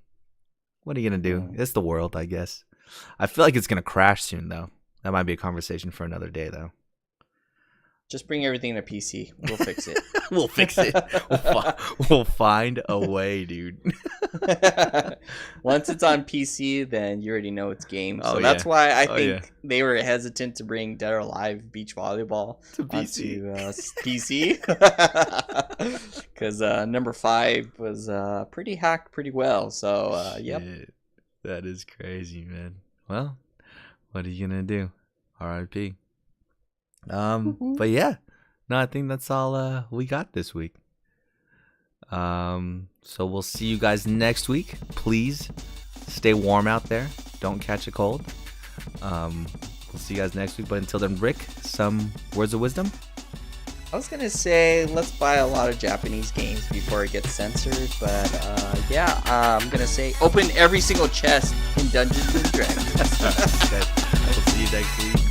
what are you going to do? It's the world, I guess. I feel like it's going to crash soon, though. That might be a conversation for another day, though. Just bring everything to PC. We'll fix it. We'll fix it. We'll find a way, dude. Once it's on PC, then you already know it's game. So Oh, that's yeah. why I Oh, think yeah. they were hesitant to bring Dead or Alive Beach Volleyball To PC. onto PC. Because number 5 was pretty hacked pretty well. So, yep. Shit. That is crazy, man. Well, what are you gonna do? R.I.P. But yeah, no, I think that's all we got this week. So we'll see you guys next week. Please stay warm out there. Don't catch a cold. We'll see you guys next week. But until then, Rick, some words of wisdom? I was going to say, let's buy a lot of Japanese games before it gets censored. But yeah, I'm going to say, open every single chest in Dungeons and Dragons. Okay. We'll see you next week.